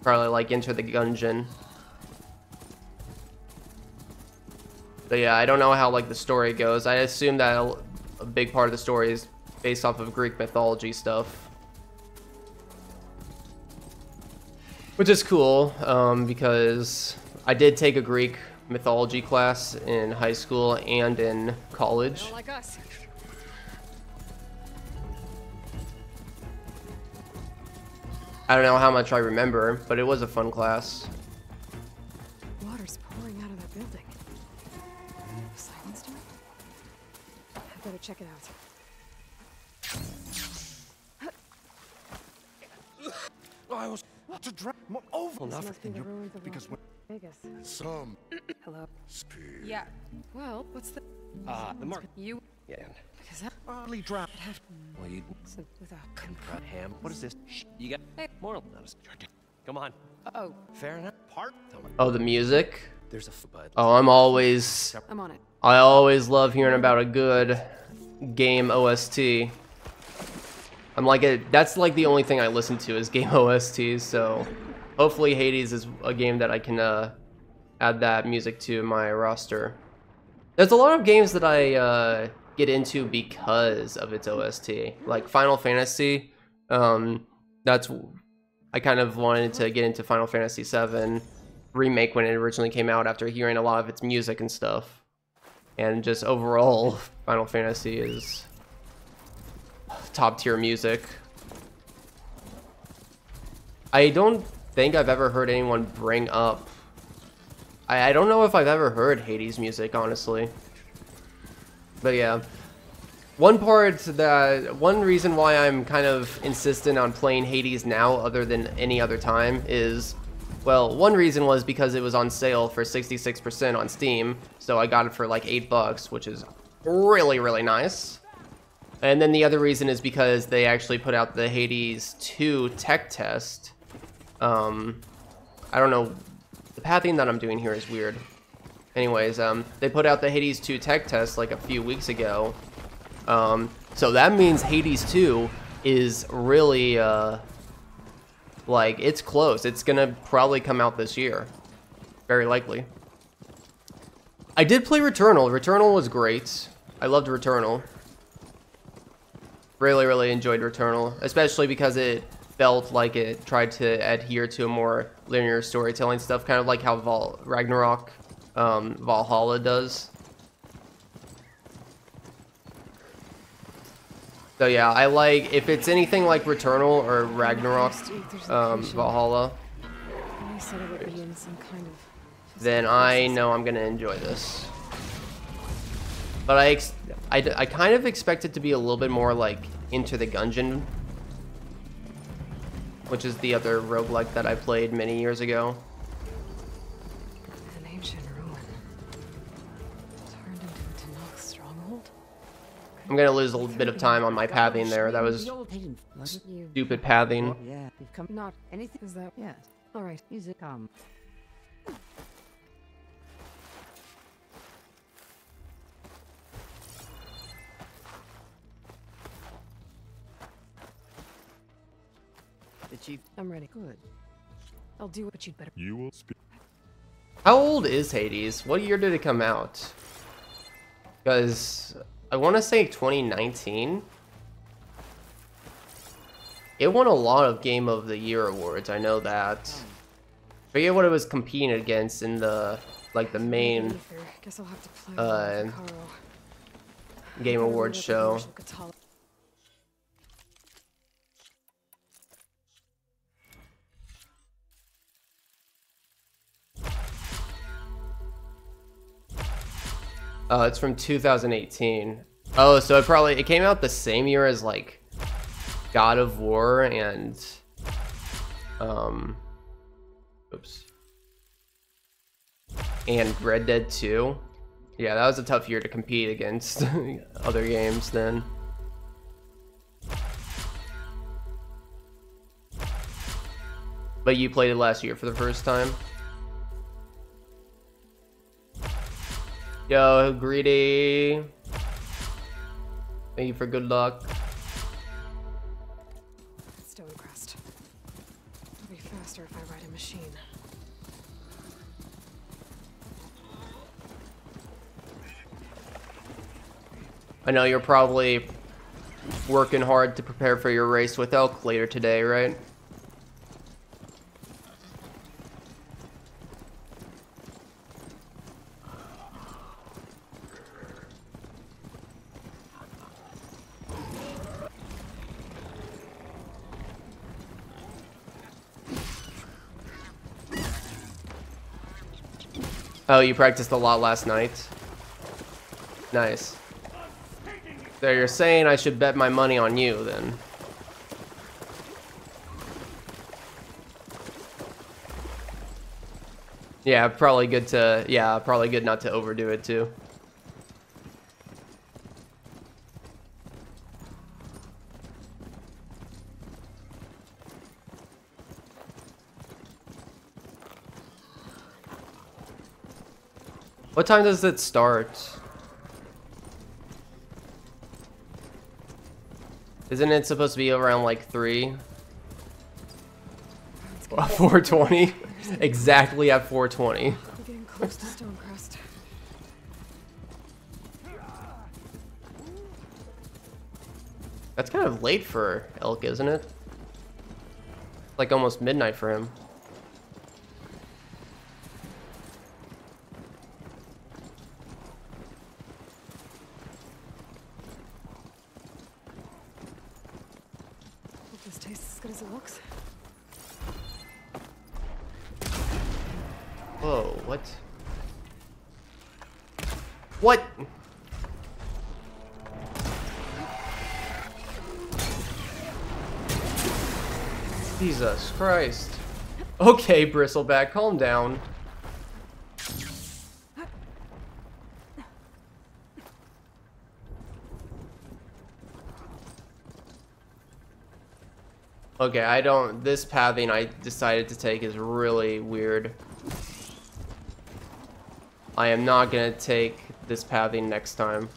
Speaker 1: Probably like Enter the Gungeon. But yeah, I don't know how like the story goes. I assume that a big part of the story is based off of Greek mythology stuff. Which is cool, because I did take a Greek mythology class in high school and in college.
Speaker 2: Like us.
Speaker 1: I don't know how much I remember, but it was a fun class.
Speaker 2: Water's pouring out of that building. Silence to it? I better check it out.
Speaker 9: I was to drag over.
Speaker 2: This must be the ruins of
Speaker 9: because
Speaker 2: Vegas.
Speaker 9: some
Speaker 2: Hello.
Speaker 9: speed.
Speaker 2: Yeah. Well, what's the?
Speaker 9: The mark.
Speaker 2: You.
Speaker 9: Yeah.
Speaker 2: Because that
Speaker 9: Early draft.
Speaker 11: Well, you
Speaker 2: without.
Speaker 11: confront him. What is this? Shh, you got moral. Come on.
Speaker 2: Oh.
Speaker 11: Fair enough. Part.
Speaker 1: Oh, the music?
Speaker 11: There's a bud.
Speaker 1: Oh, I'm always
Speaker 2: on it.
Speaker 1: I always love hearing about a good game OST. I'm like that's like the only thing I listen to is game OSTs, so hopefully Hades is a game that I can add that music to my roster. There's a lot of games that I get into because of its OST, like Final Fantasy. That's I kind of wanted to get into Final Fantasy VII Remake when it originally came out after hearing a lot of its music and stuff. And just overall, Final Fantasy is top tier music. I don't think I've ever heard anyone bring up. I don't know if I've ever heard Hades music, honestly. But yeah. One reason why I'm kind of insistent on playing Hades now other than any other time is, well, one reason was because it was on sale for 66% on Steam, so I got it for like $8, which is really, really nice. And then the other reason is because they actually put out the Hades 2 tech test. I don't know, the pathing that I'm doing here is weird. Anyways, they put out the Hades 2 tech test like a few weeks ago. So that means Hades 2 is really, like, it's close. It's gonna probably come out this year. Very likely. I did play Returnal. Returnal was great. I loved Returnal. Really, really enjoyed Returnal, especially because it felt like it tried to adhere to a more linear storytelling stuff, kind of like how Ragnarok, Valhalla does. So yeah, I like, if it's anything like Returnal or Ragnarok, Valhalla, then I know I'm gonna enjoy this. But I kind of expect it to be a little bit more like Enter the Gungeon, which is the other roguelike that I played many years ago.
Speaker 2: An ancient ruin turned into a Tanakh stronghold.
Speaker 1: I'm gonna lose a little bit of time on my pathing there. That was stupid pathing.
Speaker 13: Yeah, you've come. Not anything.
Speaker 2: Is that?
Speaker 13: Yes.
Speaker 2: All right.
Speaker 13: Music come. The chief.
Speaker 2: I'm ready.
Speaker 13: Good.
Speaker 2: I'll do it, but you'd better.
Speaker 3: You will speak.
Speaker 1: How old is Hades? What year did it come out? Because I want to say 2019. It won a lot of Game of the Year awards. I know that. Forget what it was competing against in the like the main Game Awards show. Oh, it's from 2018. Oh, so it came out the same year as like God of War and oops. And Red Dead 2. Yeah, that was a tough year to compete against other games then. But you played it last year for the first time? Yo, Greedy. Thank you for good luck.
Speaker 2: Stonecrest. It'll be faster if I ride a machine.
Speaker 1: I know you're probably working hard to prepare for your race with Elk later today, right? Oh, you practiced a lot last night? Nice. So you're saying I should bet my money on you, then? Yeah, probably good to... Yeah, probably good not to overdo it, too. What time does it start? Isn't it supposed to be around like 3? 4:20? Exactly at 4:20.
Speaker 2: I'm getting close to Stonecrest.
Speaker 1: That's kind of late for Elk, isn't it? Like almost midnight for him.
Speaker 2: Hope this tastes as good as it looks.
Speaker 1: Whoa, what? What? Jesus Christ. Okay, Bristleback, calm down. Okay, this pathing I decided to take is really weird. I am not gonna take this pathing next time.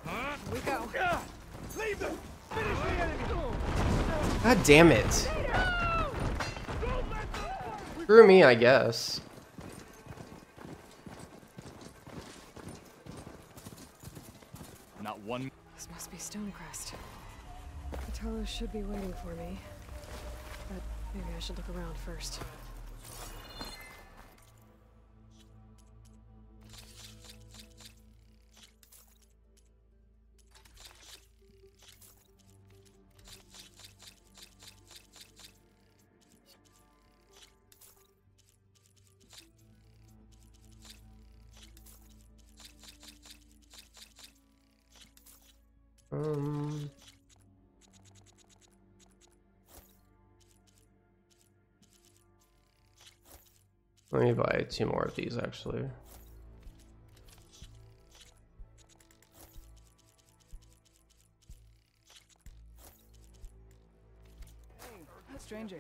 Speaker 2: Here we go.
Speaker 1: God damn it. Screw me, I guess.
Speaker 6: Not one.
Speaker 2: This must be Stonecrest. The Talos should be waiting for me. But maybe I should look around first.
Speaker 1: Let me buy 2 more of these, actually.
Speaker 13: Hey, stranger.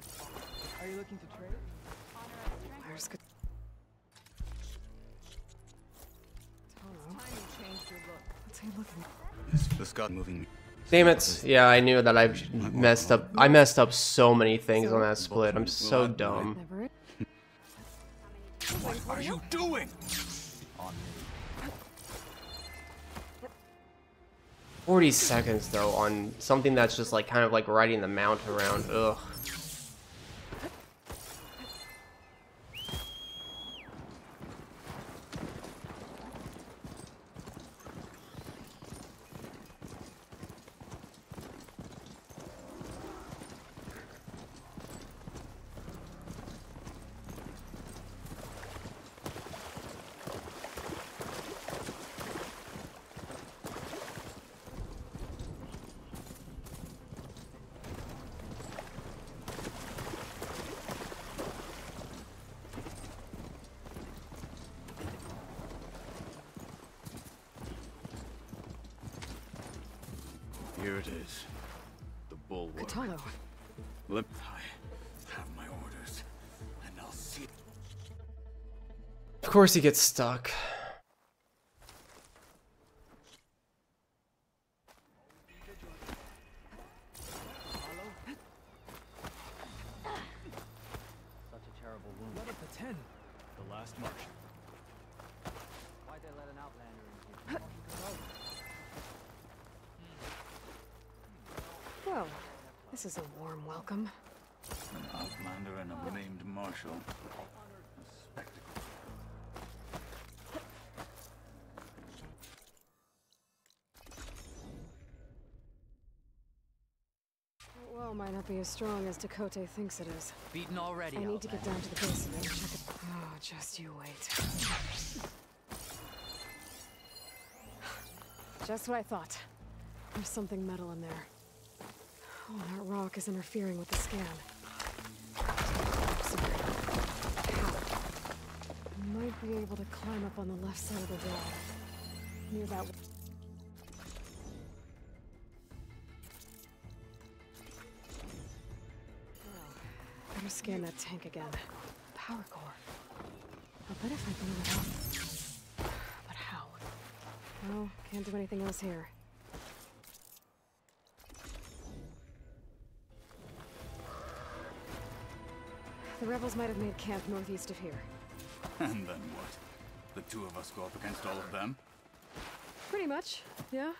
Speaker 13: Are you looking to trade?
Speaker 2: Where's good? Taro.
Speaker 13: Time you changed your look.
Speaker 2: What's he looking?
Speaker 14: The scout moving.
Speaker 1: Damn it. Yeah, I knew that I messed up. I messed up so many things on that split. I'm so dumb.
Speaker 6: What are you doing?
Speaker 1: 40 seconds though on something that's just like kind of like riding the mount around. Ugh.
Speaker 14: Here it is. The bulwark.
Speaker 2: Katalo.
Speaker 14: Let I have my orders, and I'll see.
Speaker 1: Of course he gets stuck.
Speaker 11: Such a terrible wound.
Speaker 6: What of the 10? The last Martian.
Speaker 11: Why'd they let an outlander in here?
Speaker 2: Well, this is a warm welcome.
Speaker 14: An outlander and a maimed marshal. A spectacle.
Speaker 2: Well, might not be as strong as Dakota thinks it is.
Speaker 11: Beaten already.
Speaker 2: I need to get down to the basement and check it. Oh, just you wait. Just what I thought. There's something metal in there. Oh, that rock is interfering with the scan. Sorry. How? I might be able to climb up on the left side of the wall. Near that. Better scan that tank again. Power core. I'll bet if I blew it up. But how? No, can't do anything else here. The rebels might have made camp northeast of here.
Speaker 14: And then what? The two of us go up against all of them?
Speaker 2: Pretty much, yeah.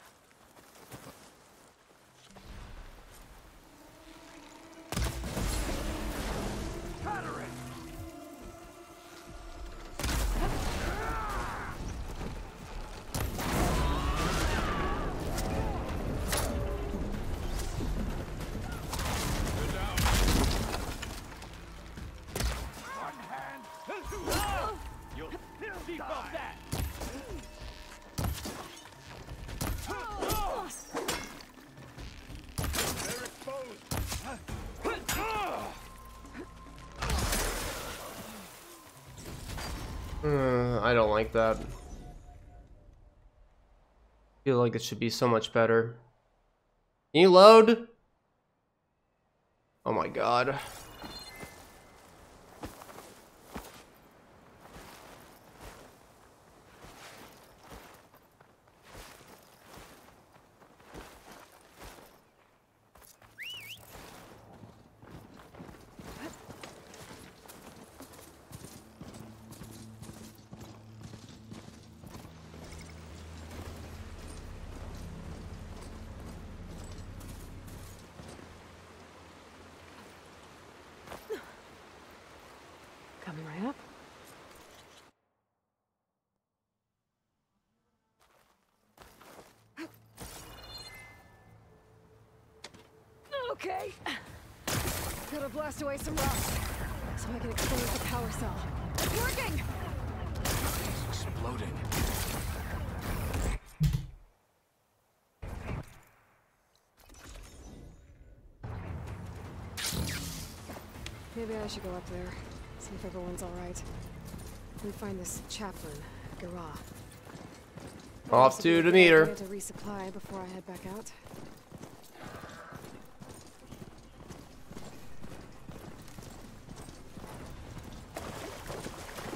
Speaker 1: I don't like that. I feel like it should be so much better. Can you load? Oh my god.
Speaker 2: Coming right up. Okay. Gotta blast away some rocks so I can expose the power cell. It's working!
Speaker 14: It's exploding.
Speaker 2: Maybe I should go up there, see if everyone's alright. And find this chaplain, Garah.
Speaker 1: Off to the meter.
Speaker 2: To resupply before I head back out.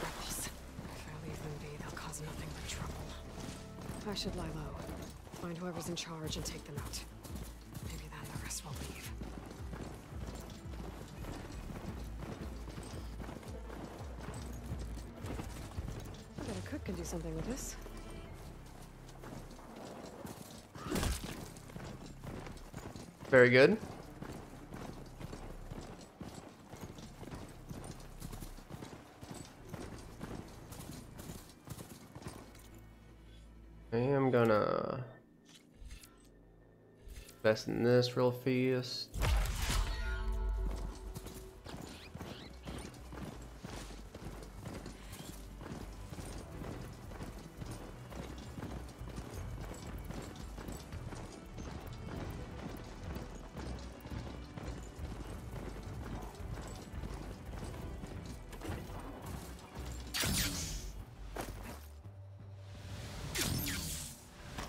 Speaker 2: Rebels. If I leave them be, they'll cause nothing but trouble. I should lie low. Find whoever's in charge and take them out. stress relief. I bet a cook can do something with this.
Speaker 1: Very good. I am gonna invest in this real fast.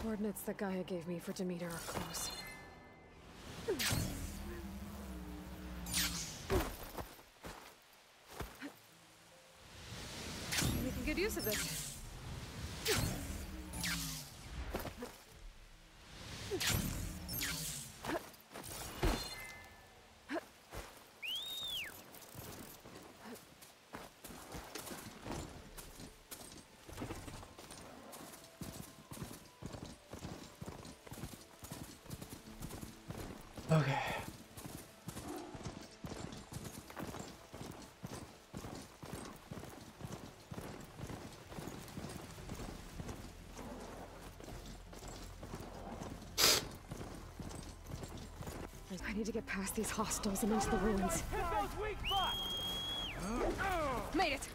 Speaker 2: Coordinates that Gaia gave me for Demeter are close. Making good use of this.
Speaker 1: Okay.
Speaker 2: I need to get past these hostels and into the ruins. Made it!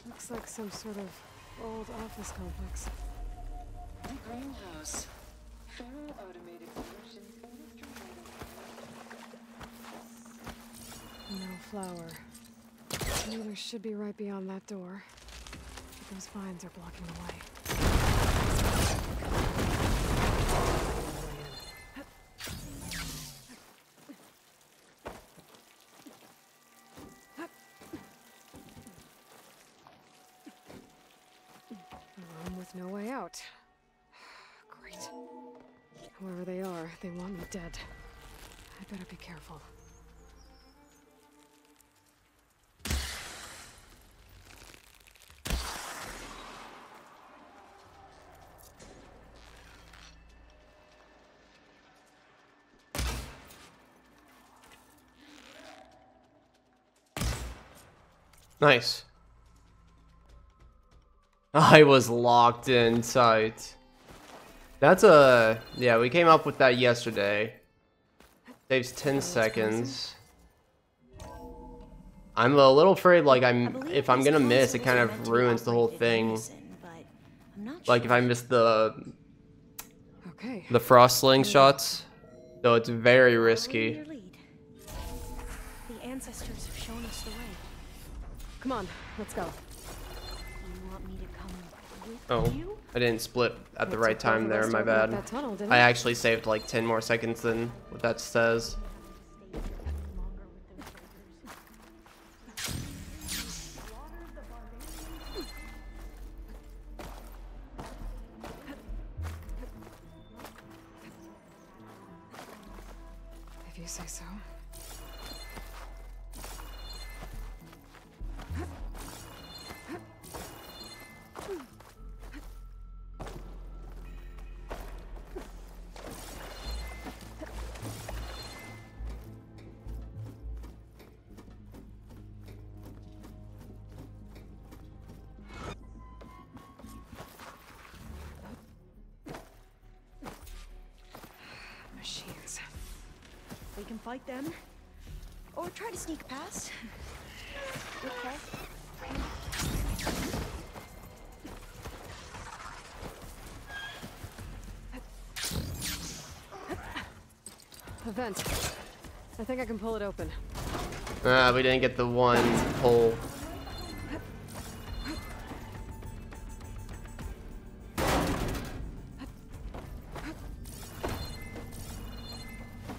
Speaker 2: Looks like some sort of old office complex.
Speaker 12: Greenhouse. Feral automated production industry.
Speaker 2: No flower. Demeter should be right beyond that door. But those vines are blocking the way. A room with no way out. Great. Whoever they are, they want me dead. I better be careful.
Speaker 1: Nice. I was locked in tight. That's a... yeah, we came up with that yesterday. Saves 10 seconds. I'm a little afraid, like, if I'm gonna miss, it kind of ruins the whole thing. Like, if I miss the frost slingshots. So it's very risky.
Speaker 7: The ancestors have shown us the way.
Speaker 2: Come on, let's go.
Speaker 7: You want me to come with
Speaker 1: Oh,
Speaker 7: you?
Speaker 1: I didn't split at the right time there, my bad. I actually saved like 10 more seconds than what that says.
Speaker 2: If you say so. Machines.
Speaker 7: We can fight them, or try to sneak past. Okay.
Speaker 2: A vent. I think I can pull it open.
Speaker 1: We didn't get the one pull.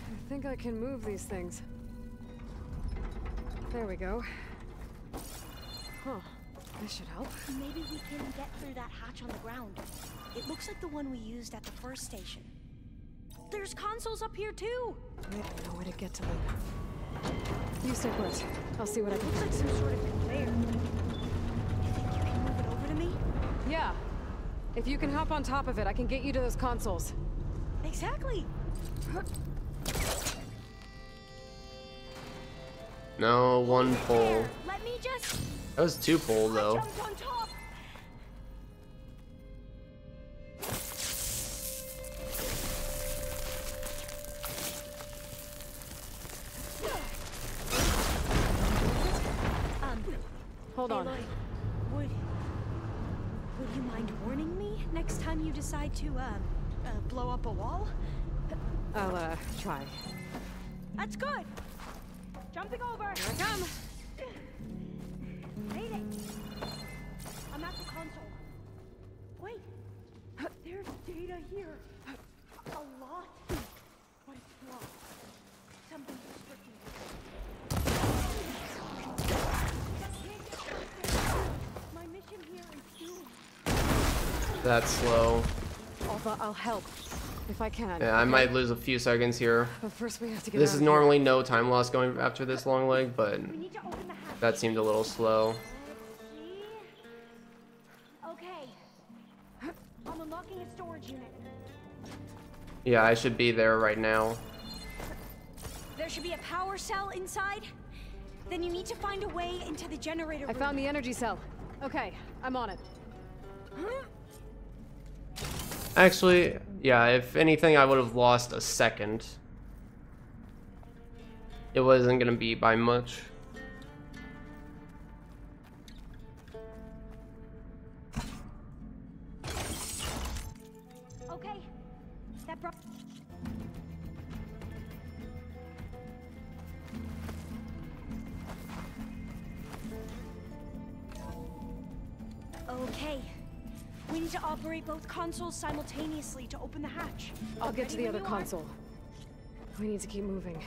Speaker 2: I think I can move these things. There we go. Huh. This should help.
Speaker 7: Maybe we can get through that hatch on the ground. It looks like the one we used at the first station. There's consoles up here too.
Speaker 2: I don't know where to get to them. You stay put. I'll see what I can
Speaker 7: Looks like
Speaker 2: find.
Speaker 7: some sort of conveyor. You think you can move it over to me?
Speaker 2: Yeah. If you can hop on top of it, I can get you to those consoles.
Speaker 7: Exactly.
Speaker 1: No, one pull.
Speaker 7: Let me just.
Speaker 1: That was 2 pull though.
Speaker 7: Jumped on top.
Speaker 2: Hold on.
Speaker 7: Aloy, would you mind warning me next time you decide to blow up a wall?
Speaker 2: I'll try.
Speaker 7: That's good. Jumping over.
Speaker 2: Here I come.
Speaker 7: Made it. I'm at the console. Wait. There's data here. A lot. But it's locked. Something's restricting it. My mission here is doomed.
Speaker 1: That's slow.
Speaker 2: Although I'll help if I can.
Speaker 1: Yeah, I might lose a few seconds here.
Speaker 2: But first we have to get
Speaker 1: This
Speaker 2: out
Speaker 1: is
Speaker 2: of here.
Speaker 1: normally no time loss going after this long leg, but that seemed a little slow.
Speaker 7: Okay. I'm unlocking a storage unit.
Speaker 1: Yeah, I should be there right now.
Speaker 7: There should be a power cell inside. Then you need to find a way into the generator room.
Speaker 2: I found the energy cell. Okay, I'm on it.
Speaker 1: Actually, yeah, if anything, I would have lost a second. It wasn't gonna be by much.
Speaker 7: Okay. That brought. Okay. We need to operate both consoles simultaneously to open the hatch.
Speaker 2: I'll get to the
Speaker 7: Ready
Speaker 2: other
Speaker 7: when you are.
Speaker 2: console. We need to keep moving.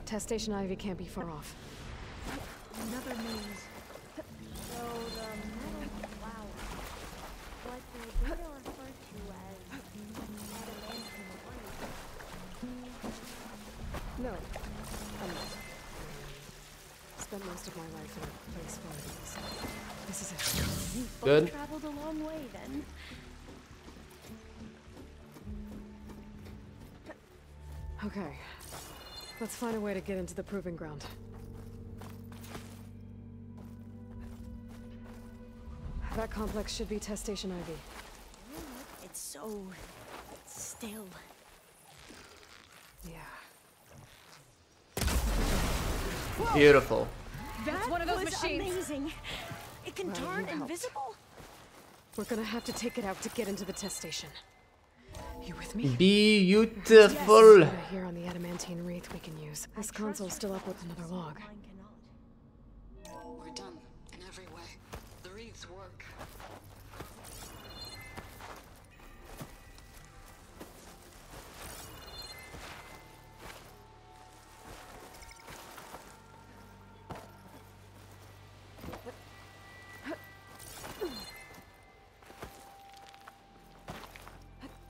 Speaker 2: Test station Ivy can't be far off.
Speaker 7: Another maze. So the metal flower. What the data refer to as adamantine wave.
Speaker 2: No, I'm not. Spent most of my life in a place full of these. This is it.
Speaker 7: You
Speaker 1: Good.
Speaker 7: both traveled a long way then.
Speaker 2: Okay. Let's find a way to get into the proving ground. That complex should be test station Ivy.
Speaker 7: It's so still.
Speaker 2: Yeah.
Speaker 1: Beautiful.
Speaker 7: That
Speaker 2: one of those
Speaker 7: was
Speaker 2: machines.
Speaker 7: amazing. It can
Speaker 2: Well,
Speaker 7: turn
Speaker 2: you helped.
Speaker 7: invisible.
Speaker 2: We're gonna have to take it out to get into the test station. You with me?
Speaker 1: Beautiful.
Speaker 2: Yes. Here on the adamantine wreath we can use. This console's still up with another log.
Speaker 15: We're done in every way. The wreaths work.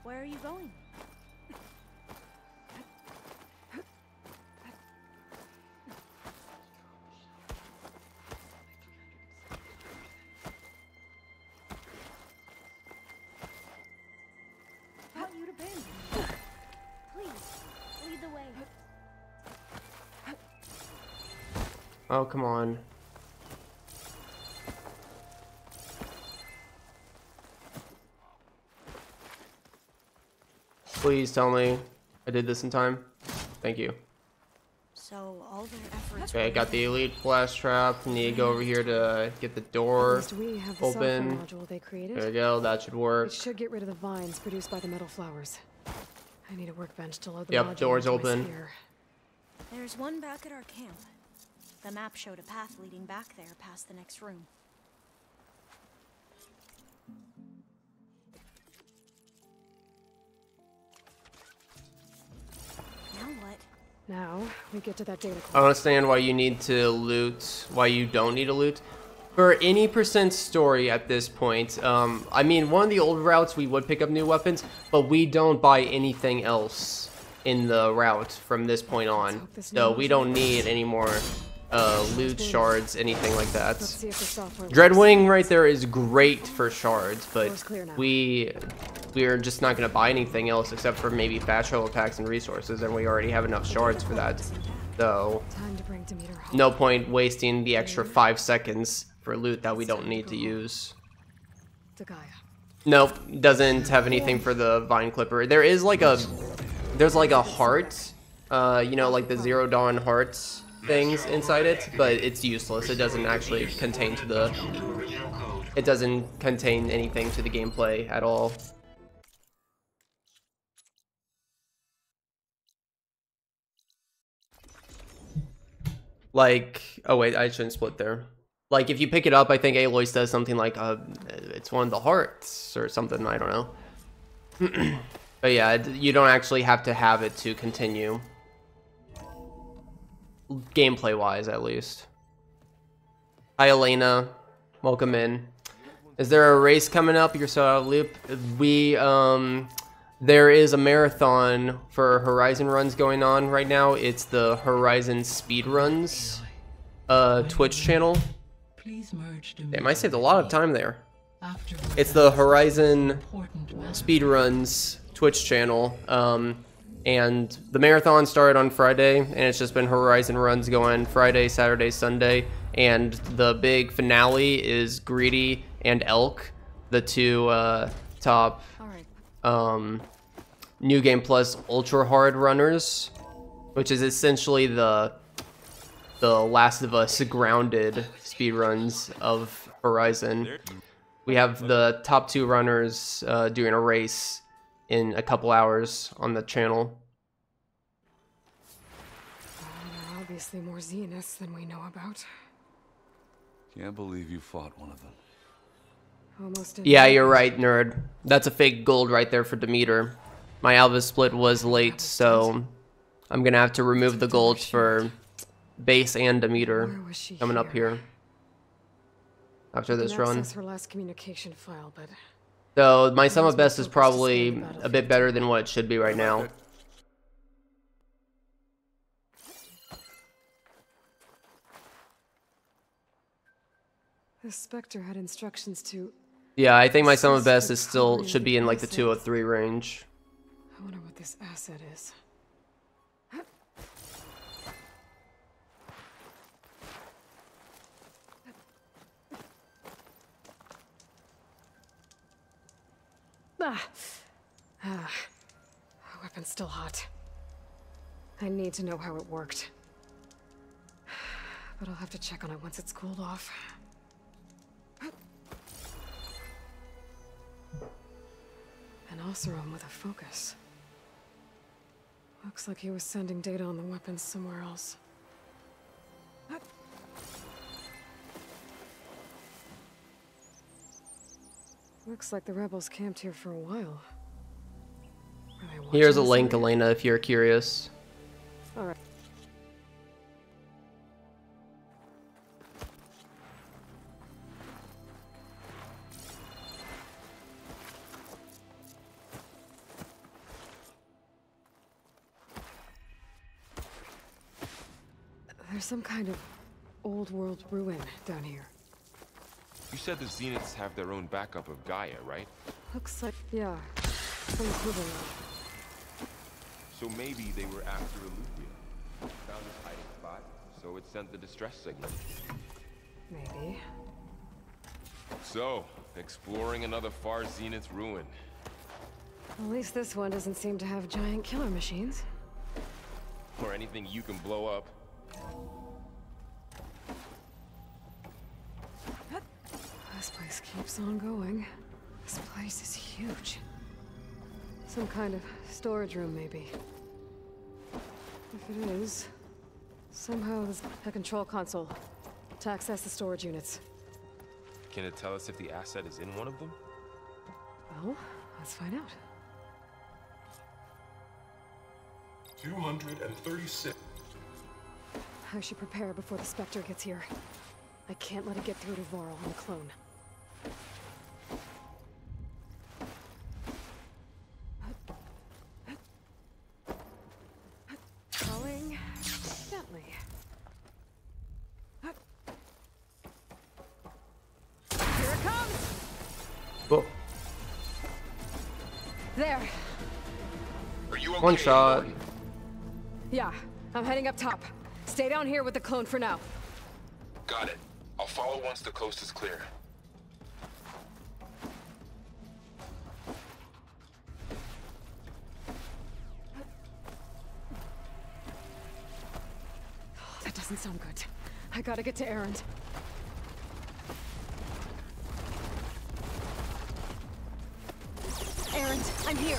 Speaker 7: Where are you going? Want you to bend. Please, lead the way.
Speaker 1: Oh, come on. Please tell me I did this in time. Thank you.
Speaker 7: So all their efforts.
Speaker 1: Okay, I got the elite flash trap. Need to go over here to get the door
Speaker 2: At least we have the software
Speaker 1: open.
Speaker 2: module they created.
Speaker 1: There we go. That should work.
Speaker 2: It should get rid of the vines produced by the metal flowers. I need a workbench to load the
Speaker 1: Yep,
Speaker 2: module
Speaker 1: door's
Speaker 2: into my
Speaker 1: open.
Speaker 2: sphere.
Speaker 7: There's one back at our camp. The map showed a path leading back there past the next room. Now what?
Speaker 2: Now we get to that data core.
Speaker 1: I don't understand why you need to loot. Why you don't need to loot. For any percent story at this point, I mean, one of the old routes we would pick up new weapons, but we don't buy anything else in the route from this point on. So we don't need any more loot shards, anything like that. Dreadwing right there is great for shards, but we're just not going to buy anything else except for maybe fast travel packs and resources, and we already have enough shards for that. So no point wasting the extra 5 seconds for loot that we don't need to use. Nope, doesn't have anything for the vine clipper. There is like a heart, you know, like the Zero Dawn hearts things inside it, but it's useless. It doesn't actually contain to the, it doesn't contain anything to the gameplay at all. Like, oh wait, I shouldn't split there. Like, if you pick it up, I think Aloys does something like, it's one of the hearts or something, I don't know. But yeah, you don't actually have to have it to continue. Gameplay-wise, at least. Hi, Elena. Welcome in. Is there a race coming up? You're so out of loop. There is a marathon for Horizon runs going on right now. It's the Horizon Speedruns Twitch channel. Damn, I saved a lot of time there. It's the Horizon Speedruns Twitch channel. And the marathon started on Friday, and it's just been Horizon runs going Friday, Saturday, Sunday. And the big finale is Greedy and Elk, the two top New Game Plus ultra hard runners, which is essentially the Last of Us grounded speedruns of Horizon. We have the top 2 runners doing a race in a couple hours on the channel.
Speaker 2: There are obviously more Zeniths than we know about.
Speaker 14: Can't believe you fought one of them.
Speaker 1: Yeah, you're right, nerd. That's a fake gold right there for Demeter. My Alva split was late, so I'm gonna have to remove the golds for base and Demeter coming up here after this run.
Speaker 2: Her last communication file, but
Speaker 1: so my sum of best is probably a bit better than what it should be right now.
Speaker 2: The Spectre had instructions to...
Speaker 1: Yeah, I think my sum of best is still should be in like the 203 range.
Speaker 2: I wonder what this asset is. Weapon's still hot. I need to know how it worked. But I'll have to check on it once it's cooled off. An Oseram with a focus. Looks like he was sending data on the weapons somewhere else. Looks like the rebels camped here for a while.
Speaker 1: Here's a link, Elena, if you're curious.
Speaker 2: All right. There's some kind of old world ruin down here.
Speaker 3: You said the Zeniths have their own backup of Gaia, right?
Speaker 2: Looks like, yeah, some equivalent.
Speaker 3: So maybe they were after Alufia. Found this hiding spot, so it sent the distress signal.
Speaker 2: Maybe.
Speaker 3: So, exploring another far Zenith's ruin.
Speaker 2: At least this one doesn't seem to have giant killer machines.
Speaker 3: Or anything you can blow up.
Speaker 2: This place keeps on going. This place is huge. Some kind of storage room, maybe. If it is, somehow there's a control console to access the storage units.
Speaker 3: Can it tell us if the asset is in one of them?
Speaker 2: Well, let's find out.
Speaker 10: 236.
Speaker 2: I should prepare before the Spectre gets here. I can't let it get through to Varl and the clone. Going gently. Here it comes!
Speaker 1: Whoa.
Speaker 2: There.
Speaker 3: Are you okay?
Speaker 1: One shot.
Speaker 2: Yeah, I'm heading up top. Stay down here with the clone for now.
Speaker 3: Got it. I'll follow once the coast is clear.
Speaker 2: That doesn't sound good. I gotta get to Erend. Erend, I'm here.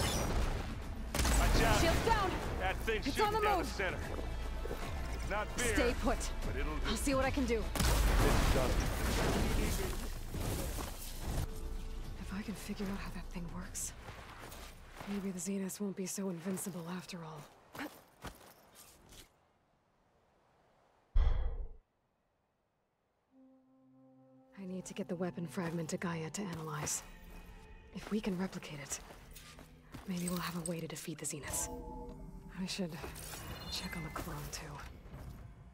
Speaker 6: Watch out.
Speaker 2: Shields down.
Speaker 6: That thing's
Speaker 2: It's
Speaker 6: shooting
Speaker 2: on the
Speaker 6: down
Speaker 2: move.
Speaker 6: the center. It's not fair.
Speaker 2: Stay put.
Speaker 6: But it'll do.
Speaker 2: I'll see what I can do.
Speaker 6: It's done.
Speaker 2: If I can figure out how that thing works, maybe the Zeniths won't be so invincible after all. I need to get the weapon fragment to Gaia to analyze. If we can replicate it, maybe we'll have a way to defeat the Zeniths. I should check on the clone too.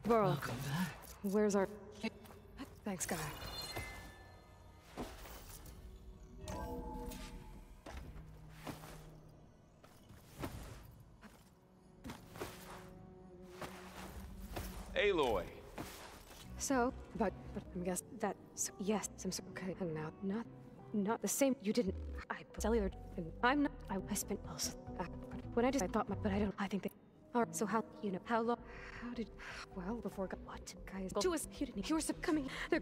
Speaker 2: Varl,
Speaker 4: Welcome back.
Speaker 2: where's our... Thanks, Gaia.
Speaker 3: Aloy.
Speaker 2: So, but I guess that, so, yes, I'm so, okay, and now, not the same, you didn't, I put cellular, and I'm not, I spent, also, when I thought, but I don't, I think they, alright, so how, you know, how long, how did, well, before, what, guys, to us, you didn't, you were coming, they're,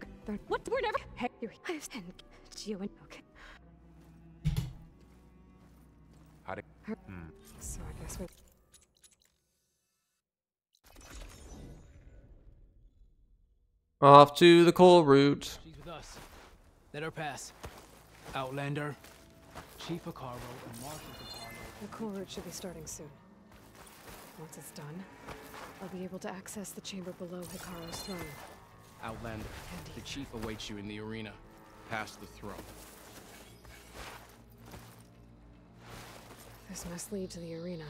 Speaker 2: what, we're never, hey, you're, and Gio, and, okay.
Speaker 3: How did,
Speaker 2: So I guess we,
Speaker 1: Off to the coal route.
Speaker 16: She's with us. Let her pass. Outlander, Chief Akaro, and Marshal Akaro.
Speaker 2: the core route should be starting soon. Once it's done, I'll be able to access the chamber below Hikaru's throne.
Speaker 16: Outlander, the Chief awaits you in the arena, past the throne.
Speaker 2: This must lead to the arena.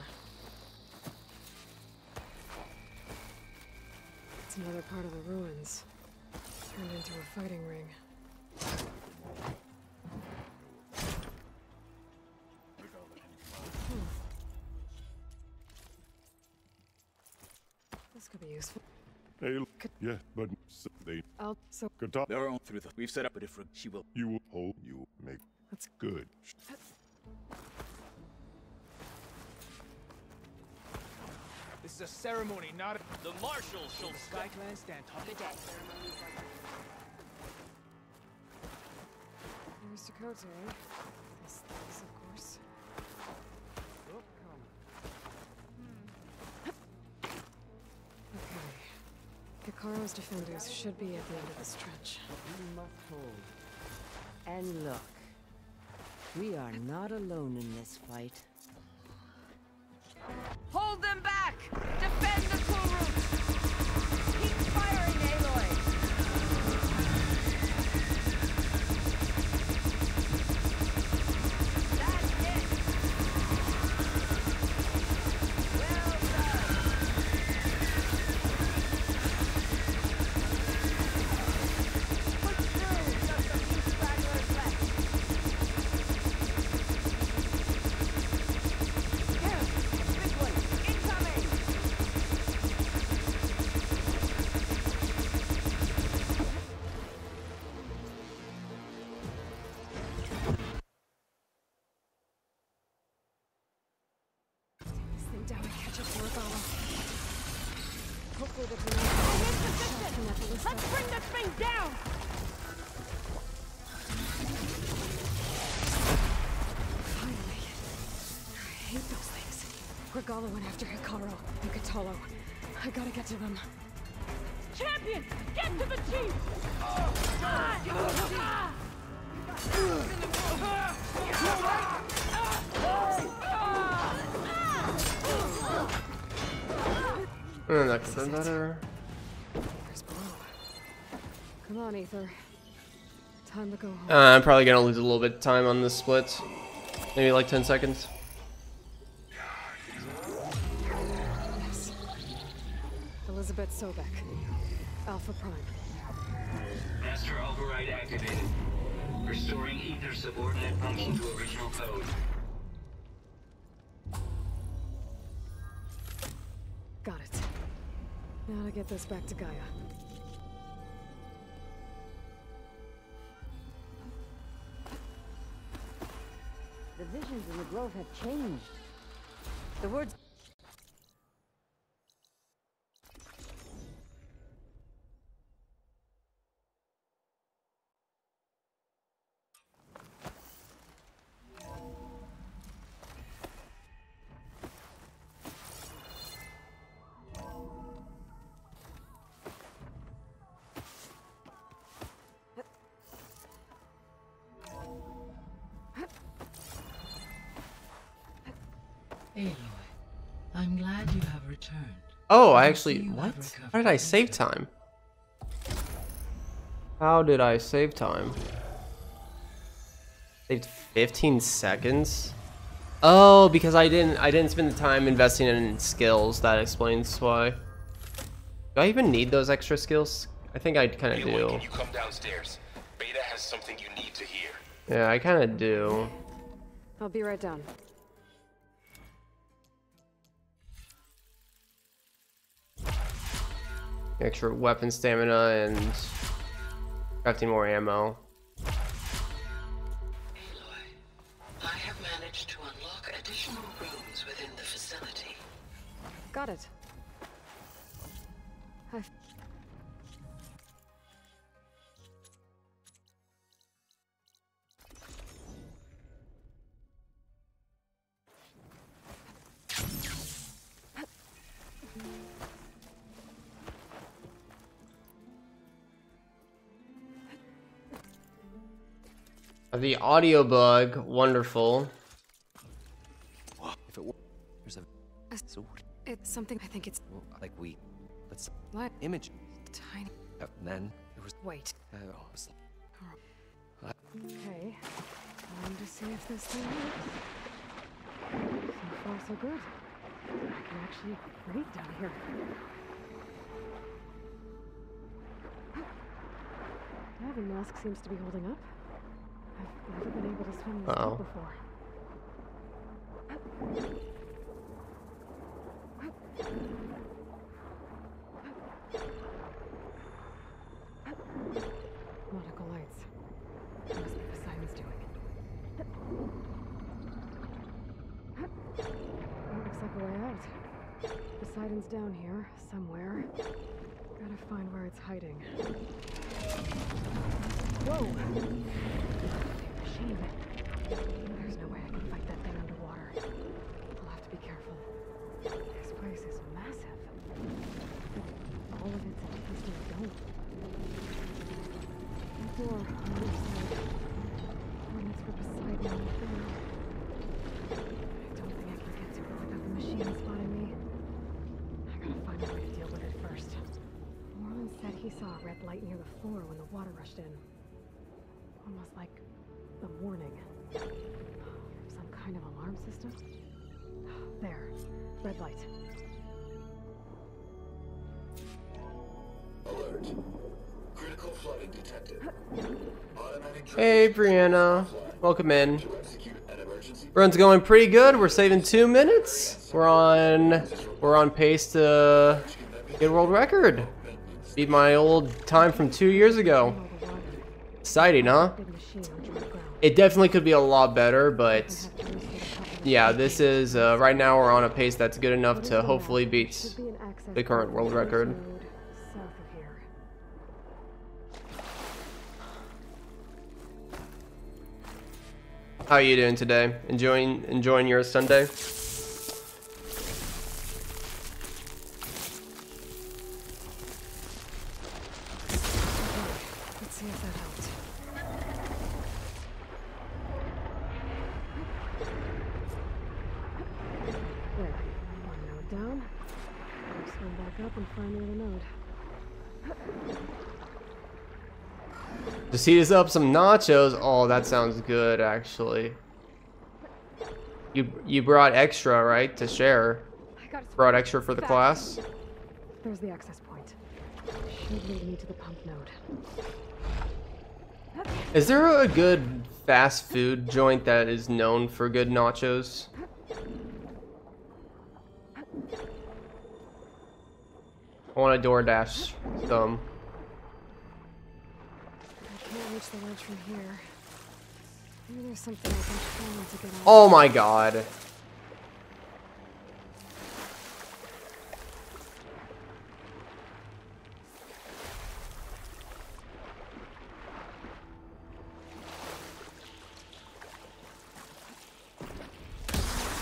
Speaker 2: It's another part of the ruins, turned into a fighting ring. This could be useful.
Speaker 17: Hey, yeah, but they.
Speaker 2: So
Speaker 17: Good talk.
Speaker 14: They're on through the. We've set up a different. She will.
Speaker 17: You will hold. You make.
Speaker 2: That's
Speaker 17: good.
Speaker 16: This is a ceremony, not a...
Speaker 11: The Marshal shall
Speaker 16: Sky Clan stand top.
Speaker 2: Good day. Here's Dakota. This, of course.
Speaker 16: Oh,
Speaker 2: Okay. Hikaru's defenders should be at the end of this trench.
Speaker 18: We must hold. And look, we are not alone in this fight.
Speaker 19: Hold them back! Defend the cool route! Keep firing, Aloy! That's it! Well done! Push through! Just a few stragglers left! Here! Big one! Incoming!
Speaker 2: This thing down and catch up to Regala. Hopefully the
Speaker 19: Let's bring this thing down!
Speaker 2: Finally. I hate those things. Regala went after Hikaru and Katalo. I gotta get to them.
Speaker 19: Champion! Get to the chief!
Speaker 1: That's better.
Speaker 2: There's below. Come on, Ether. Time to go home.
Speaker 1: I'm probably gonna lose a little bit of time on this split. Maybe like 10 seconds.
Speaker 2: Yes. Elizabeth Sobek. Alpha Prime.
Speaker 4: Master override activated. Restoring Ether subordinate function to original code.
Speaker 2: Got it. Now to get this back to Gaia.
Speaker 18: The visions in the grove have changed. The words...
Speaker 20: Aloy, I'm glad you have returned.
Speaker 1: Oh, I actually... What? How did I save time? How did I save time? Saved 15 seconds? Oh, because I didn't spend the time investing in skills. That explains why. Do I even need those extra skills? I think I kind of do.
Speaker 3: Can you come downstairs? Beta has something you need to hear.
Speaker 1: Yeah, I kind of do.
Speaker 2: I'll be right down.
Speaker 1: Extra weapon stamina and crafting more ammo.
Speaker 15: Aloy, I have managed to unlock additional rooms within the facility.
Speaker 2: Got it.
Speaker 1: The audio bug, wonderful.
Speaker 11: If it were, there's a sword.
Speaker 2: It's something I think it's
Speaker 11: Like let's
Speaker 2: what?
Speaker 11: image.
Speaker 2: Tiny.
Speaker 11: And then it was.
Speaker 2: Wait.
Speaker 11: Was,
Speaker 2: Okay. Time to see if this thing works. So far, so good. I can actually breathe down here. Diving mask seems to be holding up. I've never been able to swim this deep before. Nautical lights. Must be Poseidon's doing. That looks like a way out. Poseidon's down here, somewhere. Gotta find where it's hiding. Whoa! Machine. There's no way I can fight that thing underwater. I'll have to be careful. This place is massive. All of it's a twisted dome. The door on the other side. Limits for Poseidon on the floor. I don't think I can get to it without the machine spotting me. I gotta find a way to deal with it first. Moreland said he saw a red light near the floor when the water rushed in. Almost like a warning. Some kind of alarm system? There. Red light.
Speaker 10: Alert. Critical flooding detected.
Speaker 1: Hey, Brianna. Welcome in. Run's going pretty good. We're saving 2 minutes. We're on pace to get world record. Beat my old time from 2 years ago. Exciting, huh? It definitely could be a lot better, but yeah, this is right now we're on a pace that's good enough to hopefully beat the current world record. How are you doing today? Enjoying your Sunday?
Speaker 2: Let's see if that helped. There. One node down. I'll swim back up and find the other node.
Speaker 1: Just heat us up some nachos. Oh, that sounds good, actually. You brought extra, right, to share? Brought extra for the class?
Speaker 2: There's the access point. Should lead me to the pump node.
Speaker 1: Is there a good fast food joint that is known for good nachos? I want to DoorDash some.
Speaker 2: I can't reach the ledge from here. Maybe there's something I can find to get on.
Speaker 1: Oh my god.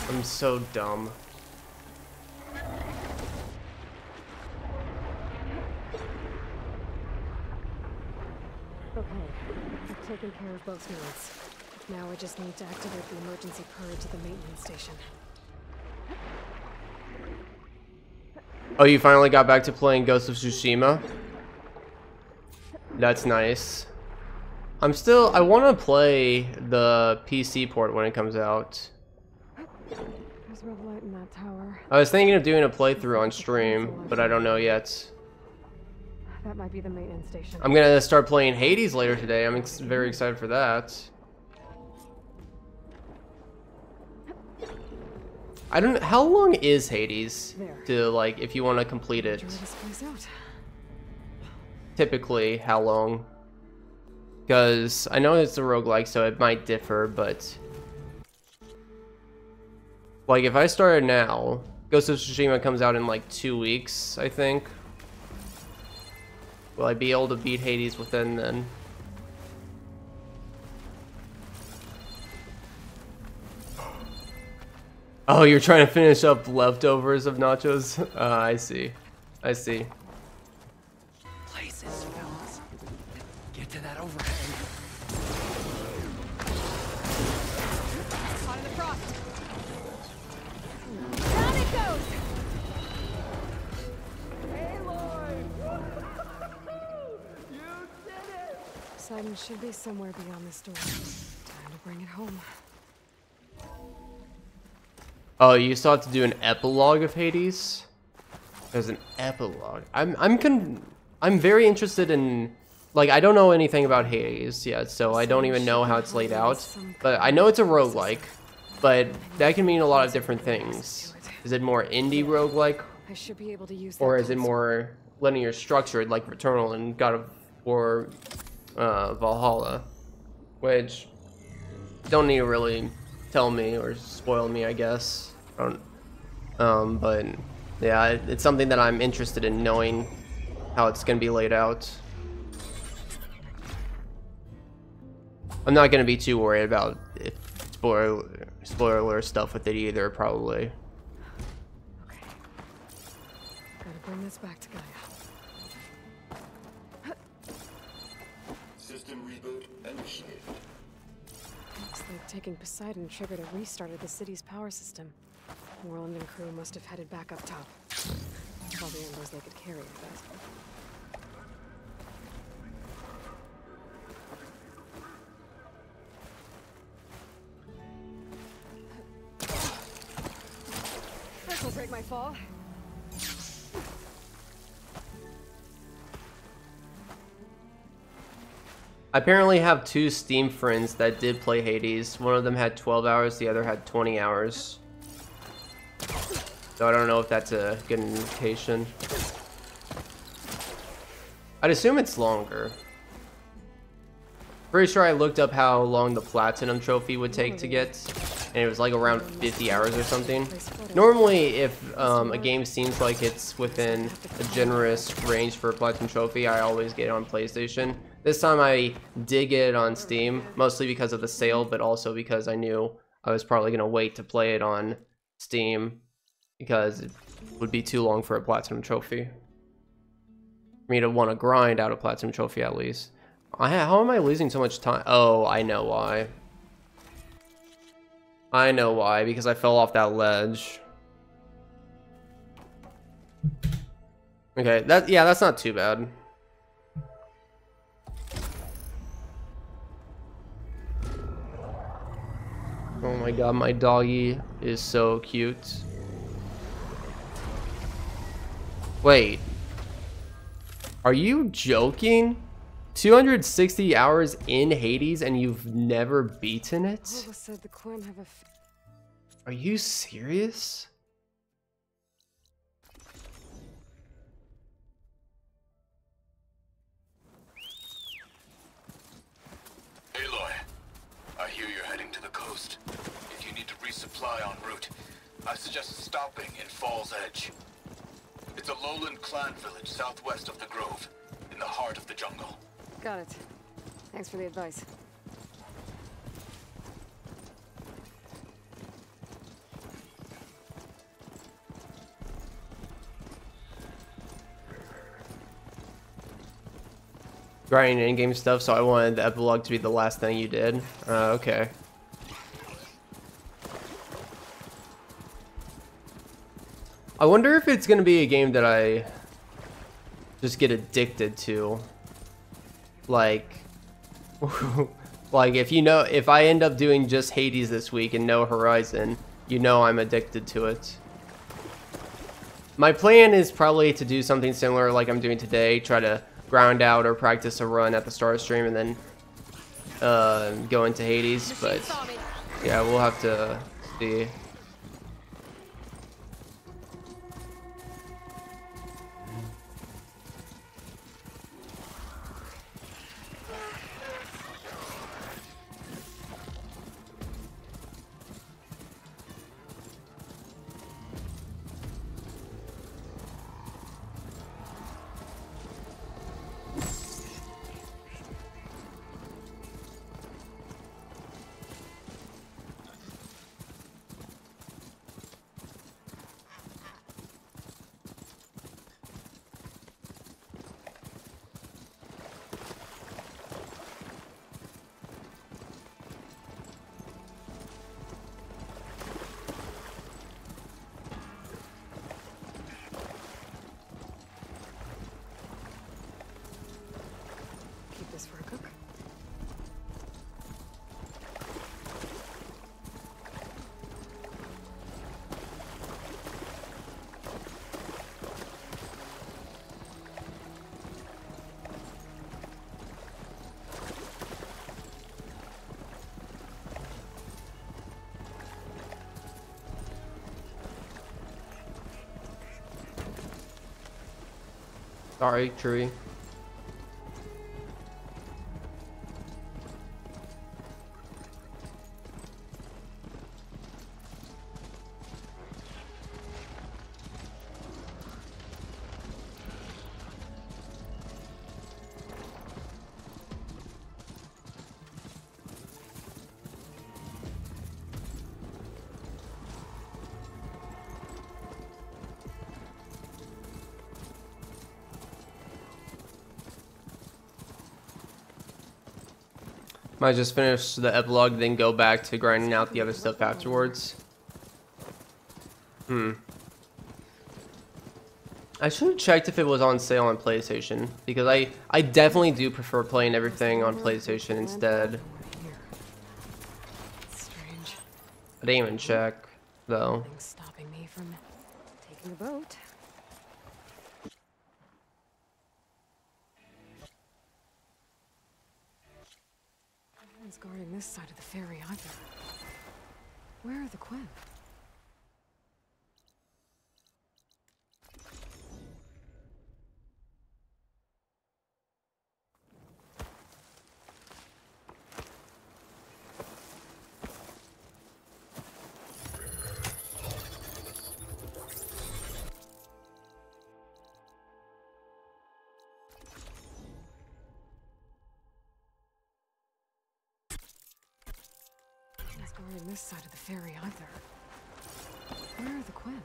Speaker 1: I'm so dumb.
Speaker 2: Okay, I've taken care of both nodes. Now I just need to activate the emergency purge at the maintenance station.
Speaker 1: Oh, you finally got back to playing Ghost of Tsushima? That's nice. I want to play the PC port when it comes out.
Speaker 2: There's red light in that tower.
Speaker 1: I was thinking of doing a playthrough on stream, but I don't know yet.
Speaker 2: That might be the maintenance station.
Speaker 1: I'm gonna start playing Hades later today. I'm very excited for that. I don't. How long is Hades to like if you want to complete it? Typically, how long? Because I know it's a roguelike, so it might differ, but like if I started now, Ghost of Tsushima comes out in like 2 weeks, I think. Will I be able to beat Hades within then? Oh, you're trying to finish up leftovers of nachos? I see. I see.
Speaker 11: Places, fellas. Get to that overhang.
Speaker 19: Caught in the frost. Down it goes.
Speaker 2: Poseidon should be somewhere beyond this door. Time to bring it home.
Speaker 1: Oh, you still have to do an epilogue of Hades? There's an epilogue. I'm very interested in, like, I don't know anything about Hades yet, so I don't even know how it's laid out. But I know it's a roguelike, but that can mean a lot of different things. Is it more indie roguelike?
Speaker 2: I should be able to use
Speaker 1: Or is it more linear structured like Returnal and God of War Valhalla? Which don't need to really tell me or spoil me, I guess. But yeah, it's something that I'm interested in knowing how it's gonna be laid out. I'm not gonna be too worried about spoiler stuff with it either, probably.
Speaker 2: Okay. Gotta bring this back to Gaia.
Speaker 10: System reboot initiated.
Speaker 2: Looks like taking Poseidon triggered a restart of the city's power system. Moreland and crew must have headed back up top. All the embers they could carry, I bet. This'll break my fall.
Speaker 1: I apparently have 2 Steam friends that did play Hades. One of them had 12 hours, the other had 20 hours. So I don't know if that's a good indication. I'd assume it's longer. Pretty sure I looked up how long the Platinum Trophy would take to get, and it was like around 50 hours or something. Normally, if a game seems like it's within a generous range for a Platinum Trophy, I always get it on PlayStation. This time I did get it on Steam, mostly because of the sale, but also because I knew I was probably going to wait to play it on Steam, because it would be too long for a Platinum Trophy. For me to want to grind out a Platinum Trophy at least. How am I losing so much time? Oh, I know why. I know why, because I fell off that ledge. Okay, that's not too bad. Oh my god, my doggy is so cute. Wait. Are you joking? 260 hours in Hades and you've never beaten it?
Speaker 2: Said the Quinn have a
Speaker 1: Are you serious?
Speaker 21: Aloy, I hear you're heading to the coast. If you need to resupply en route, I suggest stopping in Fall's Edge. It's a lowland clan village southwest of the Grove, in the heart of the jungle.
Speaker 2: Got it. Thanks for the advice.
Speaker 1: Grinding in-game stuff, so I wanted the epilogue to be the last thing you did. Okay. I wonder if it's gonna be a game that I just get addicted to. Like, like if I end up doing just Hades this week and no Horizon, you know I'm addicted to it. My plan is probably to do something similar like I'm doing today, try to ground out or practice a run at the start of stream and then go into Hades, but yeah, we'll have to see.
Speaker 2: For a cook.
Speaker 1: Sorry, Tree. Might just finish the epilogue, then go back to grinding out the other stuff afterwards. I should have checked if it was on sale on PlayStation, because I definitely do prefer playing everything on PlayStation instead. I didn't even check, though.
Speaker 2: Stopping me from taking the boat. No one's guarding this side of the ferry either. Where are the Quinn? Guarding this side of the ferry either. Where are the Quinn?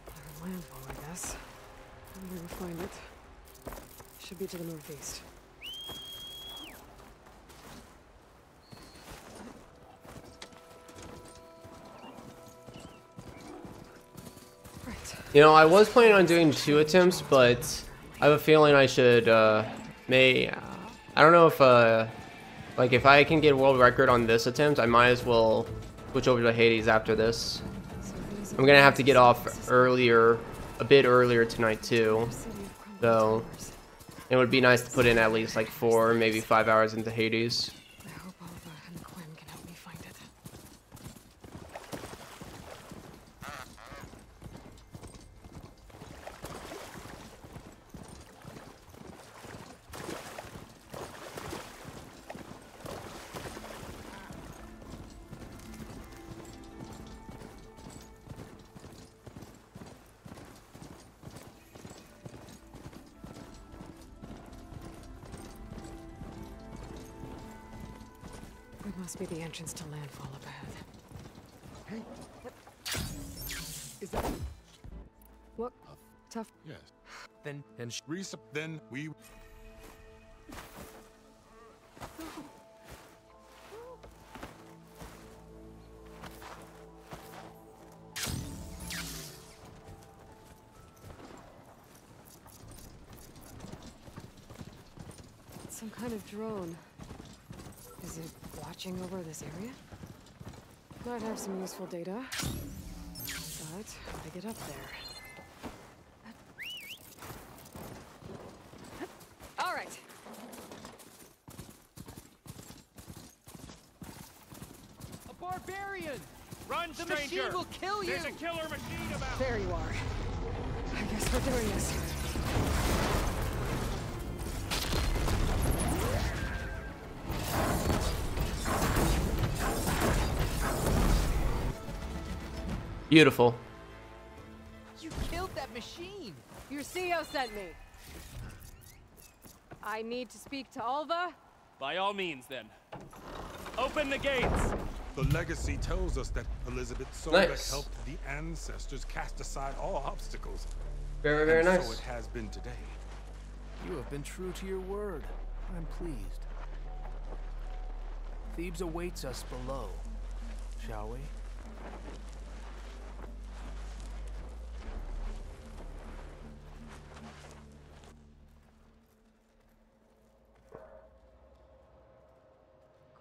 Speaker 2: They're in landfall, I guess. I'm going to find it. Should be to the northeast. Right.
Speaker 1: You know, I was planning on doing 2 attempts, but I have a feeling I should, I don't know if, like, if I can get a world record on this attempt, I might as well switch over to Hades after this. I'm gonna have to get off earlier, a bit earlier tonight too. So it would be nice to put in at least like 4, maybe 5 hours into Hades.
Speaker 2: I hope Alva and Quinn can help me find it. It must be the entrance to landfall up ahead.
Speaker 3: Hey. Is that...
Speaker 2: What? Tough?
Speaker 3: Yes. Then we...
Speaker 2: It's some kind of drone. Is it watching over this area? Might have some useful data. But how to get up there? All right.
Speaker 11: A barbarian!
Speaker 6: Run,
Speaker 11: The
Speaker 6: stranger!
Speaker 11: machine will kill you!
Speaker 6: There's a killer machine about!
Speaker 2: There you are. I guess we're doing this.
Speaker 1: Beautiful.
Speaker 11: You killed that machine!
Speaker 2: Your CEO sent me. I need to speak to Alva.
Speaker 6: By all means, then. Open the gates!
Speaker 5: The legacy tells us that Elizabeth Sobek
Speaker 1: Nice.
Speaker 5: helped the ancestors cast aside all obstacles.
Speaker 1: Very, very
Speaker 5: and
Speaker 1: nice.
Speaker 5: so it has been today.
Speaker 16: You have been true to your word. I'm pleased. Thebes awaits us below, shall we?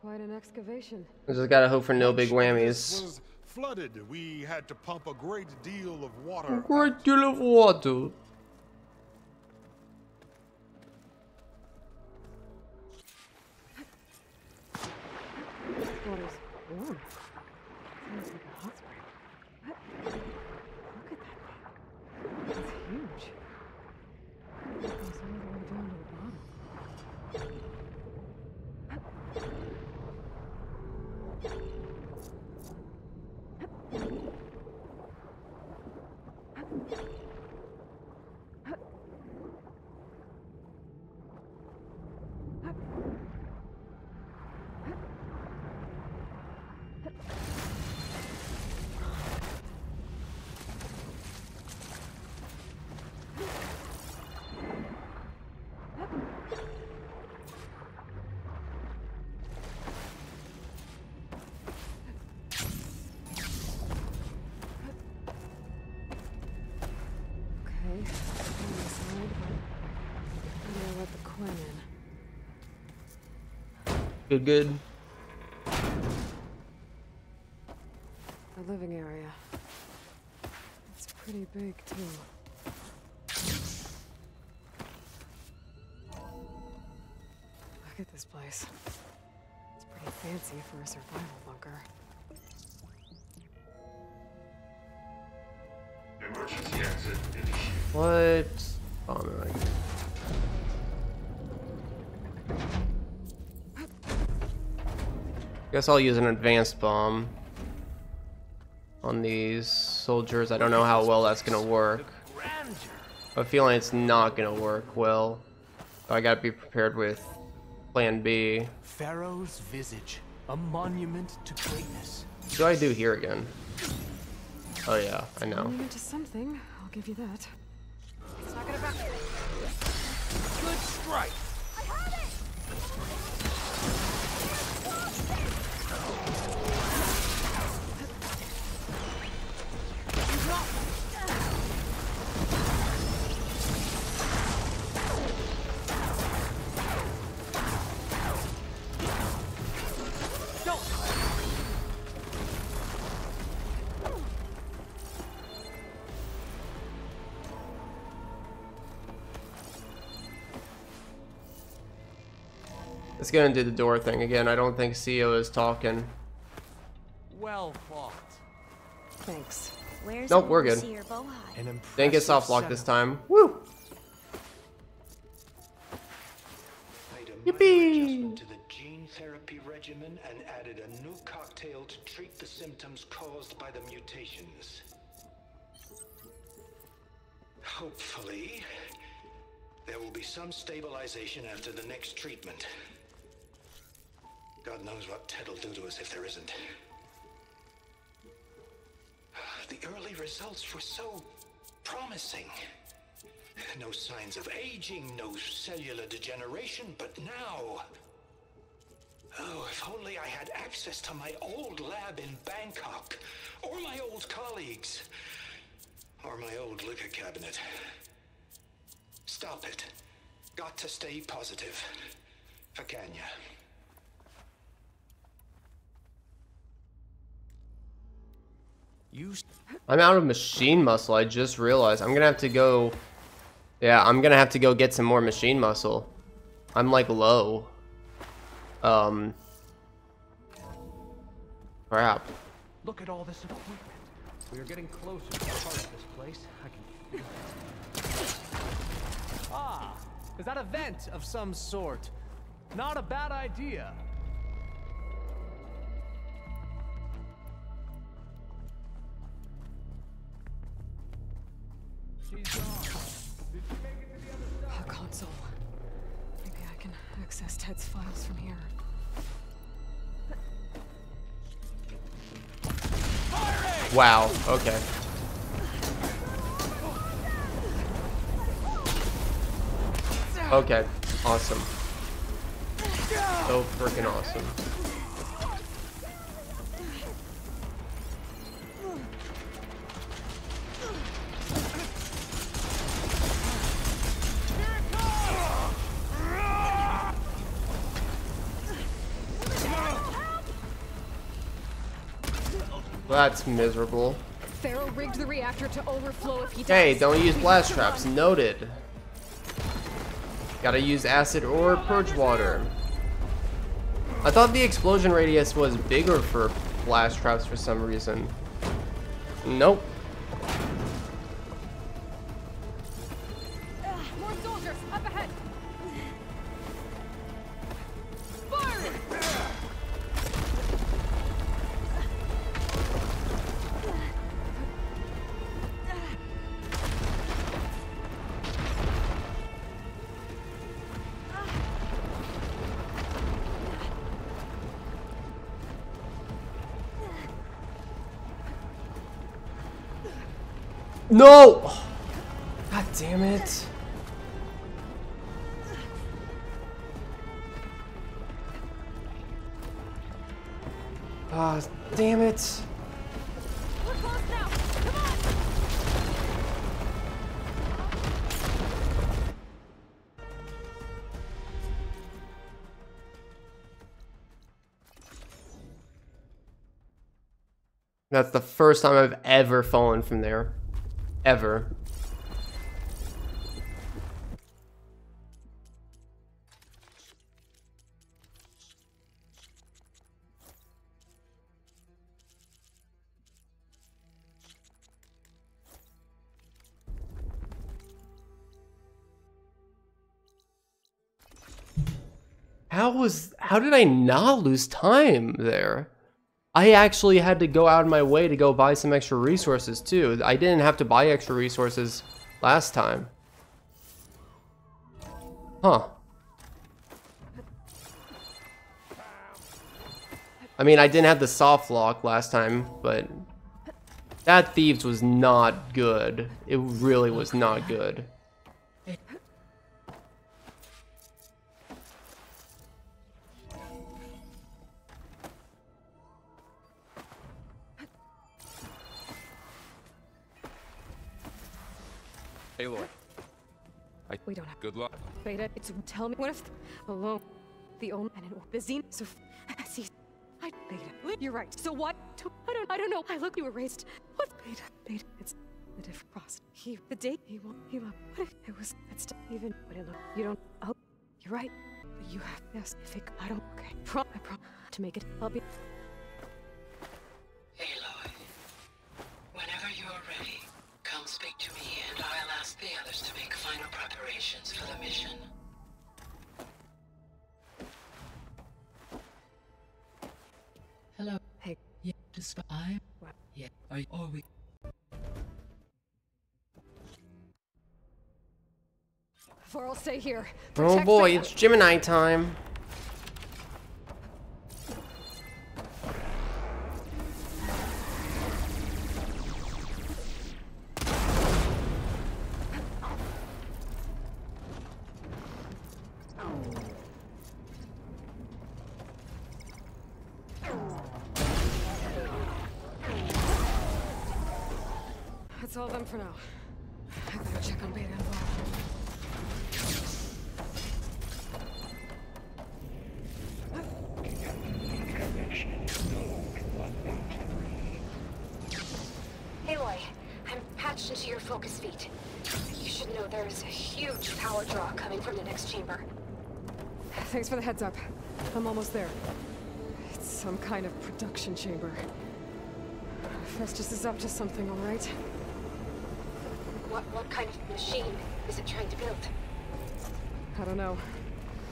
Speaker 2: Quite an excavation.
Speaker 1: I just gotta hope for no big
Speaker 5: This
Speaker 1: whammies.
Speaker 5: was flooded. We had to pump a great deal of water.
Speaker 1: A great deal of water.
Speaker 2: Water's warm. Sounds like a hot spring. Look at that thing. It's huge. It goes all the way down to the bottom. Okay, on this side, but I'm gonna let the Quinn in.
Speaker 1: Good, good.
Speaker 2: The living area. It's pretty big, too. Look at this place. It's pretty fancy for a survival bunker.
Speaker 4: Emergency exit initiated.
Speaker 1: What? Oh, no, guess I'll use an advanced bomb on these soldiers. I don't know how well that's gonna work. I have a feeling it's not gonna work well. So I gotta be prepared with plan B.
Speaker 16: Pharaoh's visage, a monument to greatness.
Speaker 1: What do I do here again? Oh yeah, I know.
Speaker 2: Monument to something, I'll give you that. It's not gonna back.
Speaker 11: Good strike!
Speaker 7: I have it!
Speaker 1: Let's go and do the door thing again. I don't think CEO is talking.
Speaker 11: Well fought.
Speaker 2: Thanks.
Speaker 8: Where's
Speaker 1: Nope, we're good. Didn't get soft lock this time. Woo! Yippee!
Speaker 10: To the gene therapy regimen and added a new cocktail to treat the symptoms caused by the mutations. Hopefully, there will be some stabilization after the next treatment. God knows what Ted will do to us if there isn't. The early results were so promising. No signs of aging, no cellular degeneration, but now... Oh, if only I had access to my old lab in Bangkok, or my old colleagues, or my old liquor cabinet. Stop it. Got to stay positive. Fakanya.
Speaker 1: I'm out of machine muscle. I just realized. I'm gonna have to go. Yeah, I'm gonna have to go get some more machine muscle. I'm like low. Crap.
Speaker 16: Look at all this equipment. We are getting closer to the heart of this place. I can feel it. Ah, is that a vent of some sort? Not a bad idea.
Speaker 2: A console. Maybe I can access Ted's files from here.
Speaker 1: Wow. Okay. Okay. Awesome. So freaking awesome. That's miserable.
Speaker 2: Pharaoh rigged the reactor to overflow if he dies.
Speaker 1: Hey, don't use blast traps. Noted. Gotta use acid or purge water. I thought the explosion radius was bigger for blast traps for some reason. Nope.
Speaker 2: More soldiers up ahead. Fire!
Speaker 1: No! God damn it. Ah, damn it.
Speaker 2: We're close now. Come on.
Speaker 1: That's the first time I've ever fallen from there. Ever. How did I not lose time there? I actually had to go out of my way to go buy some extra resources too. I didn't have to buy extra resources last time. Huh. I mean, I didn't have the soft lock last time, but that Thieves was not good. It really was not good.
Speaker 3: Aloy.
Speaker 2: We don't have
Speaker 3: Good luck.
Speaker 2: Beta. It's tell me what if alone the only and it the zine so see I Beta. You're right. So what? I don't know. I look you erased. What's Beta? Beta. It's the different cross. The day he won't he loved. What if it was it's even what it looked. You don't. Oh, you're right. You have yes. If it, I don't. Okay. I promise to make it. I'll be.
Speaker 15: Aloy, whenever you're ready, come speak to me, and I'll ask the others to make final preparations for the mission.
Speaker 20: Hello.
Speaker 2: Hey.
Speaker 20: Yeah, despite I. Yeah. Are we?
Speaker 2: Or I'll stay here.
Speaker 1: Oh
Speaker 2: Protect
Speaker 1: boy,
Speaker 2: Rhea.
Speaker 1: it's Gemini time.
Speaker 2: That's all of them for now. I better check on Beta and Val.
Speaker 8: Aloy, I'm patched into your focus feed. You should know there is a huge power draw coming from the next chamber.
Speaker 2: Thanks for the heads up. I'm almost there. It's some kind of production chamber. Festus is up to something, all right?
Speaker 8: What kind of machine is it trying to build?
Speaker 2: I don't know,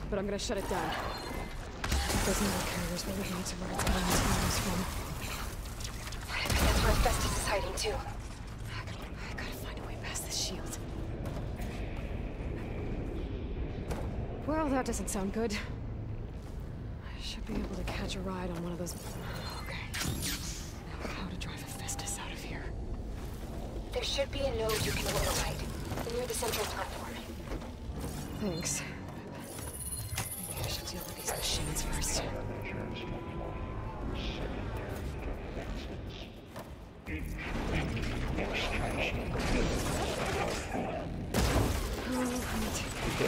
Speaker 2: but I'm gonna shut it down. Those more carriers will lead me to where it's getting materials from.
Speaker 8: I bet that's where Festus is hiding too.
Speaker 2: I gotta find a way past this shield. Well, that doesn't sound good. I should be able to catch a ride on one of those. Okay. Now how to drive a Festus out of here?
Speaker 8: There should be a node you can override near the central platform.
Speaker 2: Thanks. Maybe I should deal with these machines first.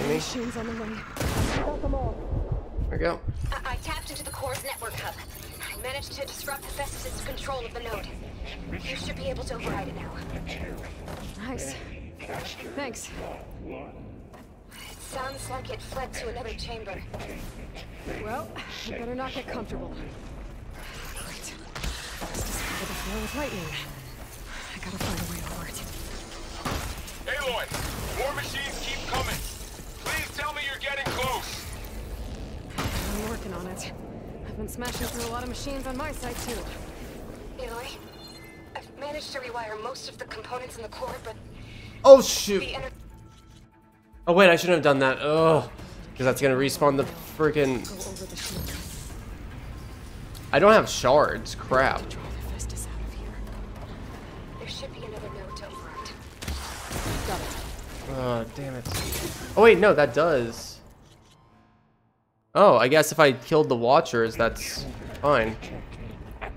Speaker 2: Machines on the way. I got them all.
Speaker 1: There we go.
Speaker 8: I tapped into the core's network hub. I managed to disrupt Festus's control of the node. You should be able to override it now.
Speaker 2: Nice. Thanks.
Speaker 8: It sounds like it fled to another chamber.
Speaker 2: Well, you better not get comfortable. Great. Festus covered the floor with lightning. I gotta find a way over it.
Speaker 3: Aloy, more machines keep coming. Please tell me you're getting close.
Speaker 2: I'm working on it. I've been smashing through a lot of machines on my side too.
Speaker 8: Aloy, I've managed to rewire most of the components in the core, but
Speaker 1: Oh shoot. Oh wait, I shouldn't have done that. Ugh. Because that's gonna respawn the freaking. I don't have shards. Crap.
Speaker 8: there should be another node to override.
Speaker 2: Got it.
Speaker 1: Oh damn it. Oh wait, no, that does. Oh, I guess if I killed the Watchers, that's fine.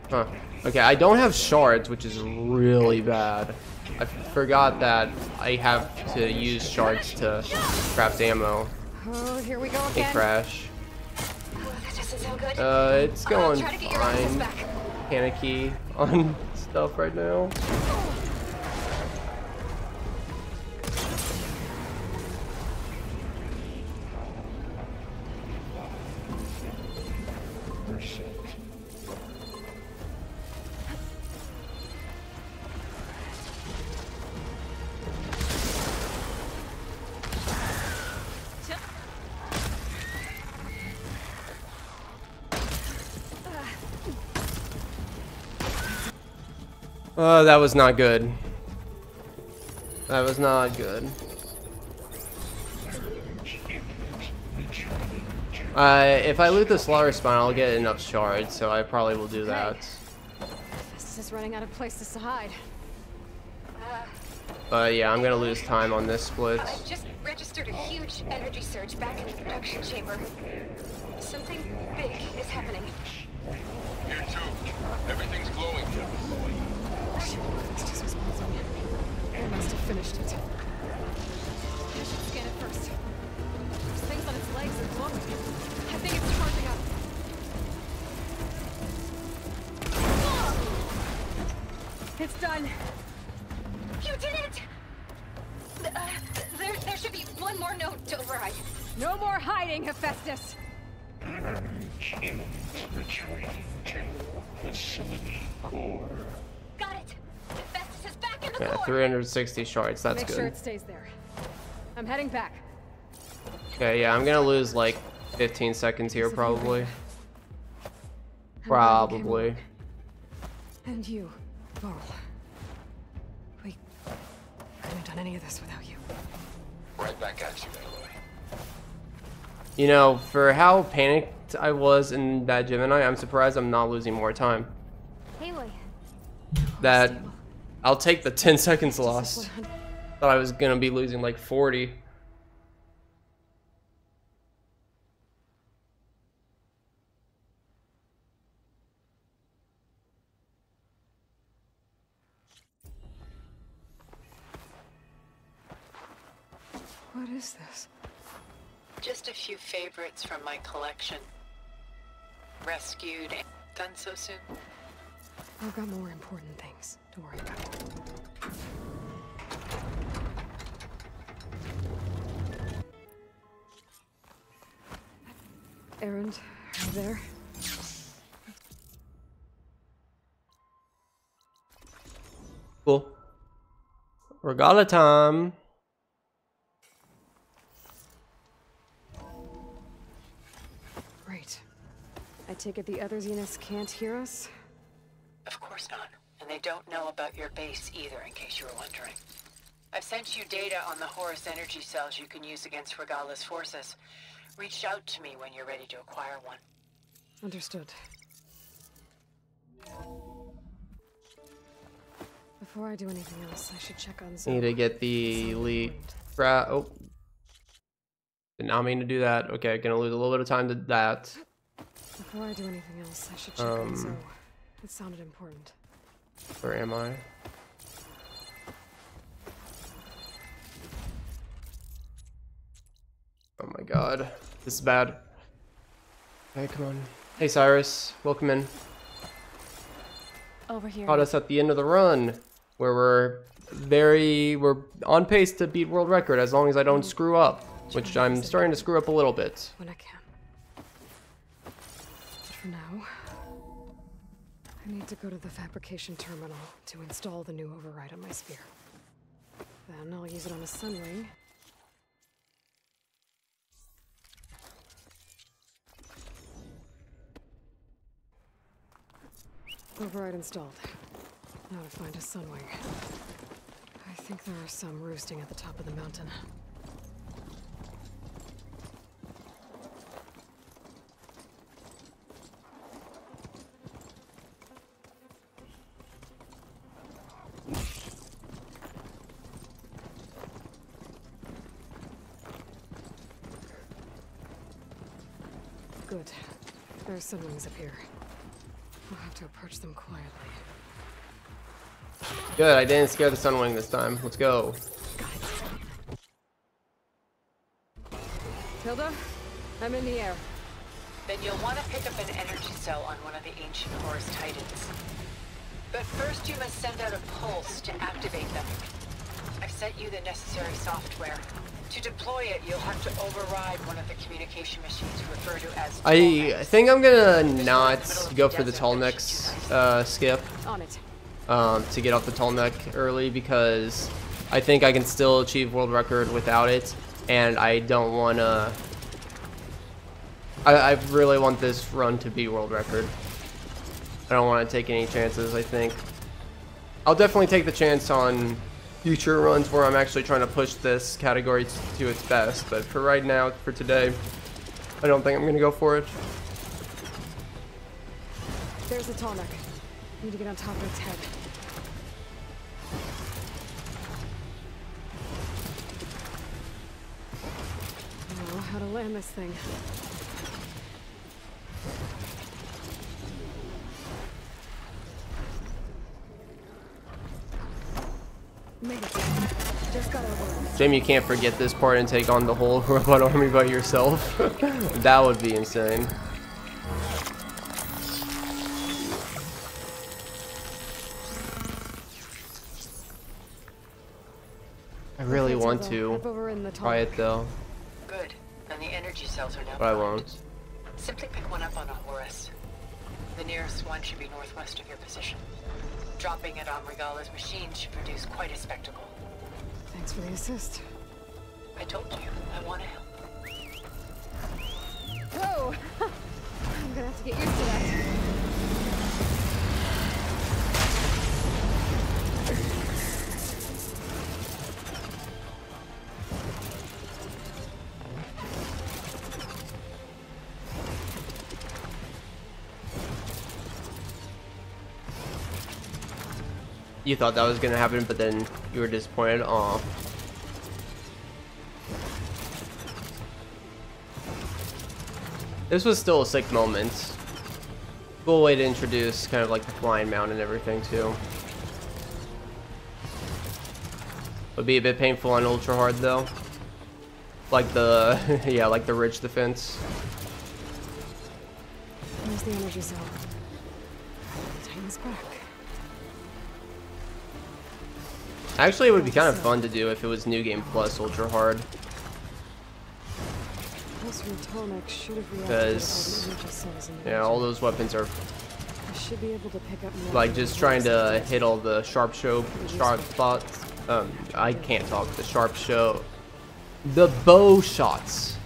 Speaker 1: Huh. Okay, I don't have shards, which is really bad. I forgot that I have to use shards to craft ammo.
Speaker 2: Oh, here we go
Speaker 1: Hey,
Speaker 2: again.
Speaker 1: Crash.
Speaker 8: That doesn't sound good.
Speaker 1: It's going
Speaker 8: try to get your access
Speaker 1: fine.
Speaker 8: back.
Speaker 1: Panicky on stuff right now. Oh, that was not good. That was not good. If I loot the slaughter spawn, I'll get enough shards, so I probably will do that.
Speaker 2: Festus is running out of places to hide.
Speaker 1: Yeah, I'm gonna lose time on this split.
Speaker 8: I just registered a huge energy surge back in the production chamber. Something big is happening.
Speaker 3: Here too. Everything's glowing.
Speaker 2: Festus was buzzing. They must have finished it. I should scan it first. There's things on its legs that look. I think it's charging up. It's done.
Speaker 8: You did it! There should be one more node to override.
Speaker 2: No more hiding, Hephaestus!
Speaker 8: Got it! Hephaestus is back in the
Speaker 1: Yeah,
Speaker 8: core!
Speaker 1: 360 shards, that's
Speaker 2: Make
Speaker 1: good.
Speaker 2: sure it stays there. I'm heading back.
Speaker 1: Okay, yeah, I'm gonna lose like 15 seconds here probably.
Speaker 2: I'm glad you came
Speaker 1: Probably.
Speaker 2: along. And you, Varl. We couldn't have done any of this without you.
Speaker 21: Right back at you, Aloy.
Speaker 1: You know, for how panicked I was in that Gemini, I'm surprised I'm not losing more time.
Speaker 2: Aloy.
Speaker 1: That I'll take the 10 seconds lost. Thought I was gonna be losing like 40.
Speaker 2: What is this?
Speaker 15: Just a few favorites from my collection. Rescued and done so soon.
Speaker 2: I've got more important things to worry about. Errand, are you there?
Speaker 1: Cool. Regala time.
Speaker 2: Great. I take it the other Zeniths can't hear us?
Speaker 15: Of course not. And they don't know about your base either, in case you were wondering. I've sent you data on the Horus energy cells you can use against Regala's forces. Reach out to me when you're ready to acquire one.
Speaker 2: Understood. Before I do anything else, I should check on
Speaker 1: Need to get the elite strat. Oh. Did not mean to do that. Okay, gonna lose a little bit of time to that.
Speaker 2: Before I do anything else, I should check on Zoe. It sounded important.
Speaker 1: Where am I? Oh my god. This is bad. Okay, come on. Hey Cyrus, welcome in.
Speaker 2: Over here.
Speaker 1: Caught us at the end of the run, where we're on pace to beat world record as long as I don't screw up, which I'm starting to screw up a little bit.
Speaker 2: When I can. But for now, I need to go to the fabrication terminal to install the new override on my spear. Then I'll use it on a sunwing. Override installed. Now to find a sunwing. I think there are some roosting at the top of the mountain. Good. There are sunwings up here. I'll have to approach them quietly.
Speaker 1: Good, I didn't scare the sunwing this time. Let's go.
Speaker 2: Tilda, I'm in the air.
Speaker 15: Then you'll want to pick up an energy cell on one of the ancient Horus Titans. But first you must send out a pulse to activate them. I've sent you the necessary software. To deploy it, you'll have to override one of the communication machines referred to as
Speaker 1: I think I'm gonna not go for the tall necks skip.
Speaker 2: On it.
Speaker 1: To get off the tall neck early because I think I can still achieve world record without it, and I don't want to. I really want this run to be world record. I don't want to take any chances. I think I'll definitely take the chance on future runs where I'm actually trying to push this category to its best, but for right now, for today, I don't think I'm gonna go for it.
Speaker 2: There's the tall neck. Need to get on top of its head. I don't know how to land this thing. Made it. Just got over it.
Speaker 1: Jamie, you can't forget this part and take on the whole robot army by yourself. That would be insane. I really want to try it though.
Speaker 15: Good. And the energy cells are now
Speaker 1: But I
Speaker 15: primed.
Speaker 1: won't.
Speaker 15: Simply pick one up on a Horus. The nearest one should be northwest of your position. Dropping it on Regala's machine should produce quite a spectacle.
Speaker 2: Thanks for the assist.
Speaker 15: I told you, I want to help.
Speaker 2: Whoa! I'm gonna have to get used to that.
Speaker 1: You thought that was gonna happen, but then you were disappointed. Aw. This was still a sick moment. Cool way to introduce kind of like the flying mount and everything too. Would be a bit painful on ultra hard though. Like the yeah, like the ridge defense.
Speaker 2: Where's the energy cell? Time's back.
Speaker 1: Actually, it would be kind of fun to do if it was New Game Plus ultra hard. Because yeah, all those weapons are like just trying to hit all the sharp spots. I can't talk. The the bow shots,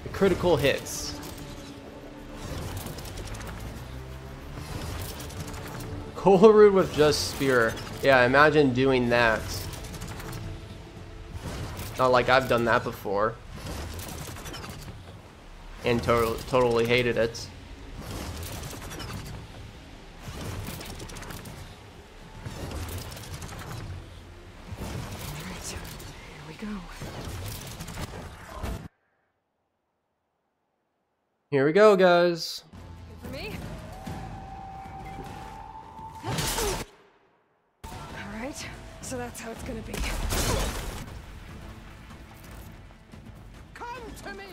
Speaker 1: the critical hits. Coal root with just spear. Yeah, imagine doing that. Not like I've done that before. And totally hated it.
Speaker 2: Alright, here we go.
Speaker 1: Here we go, guys.
Speaker 2: Good for me? Alright, so that's how it's gonna be. Come to me!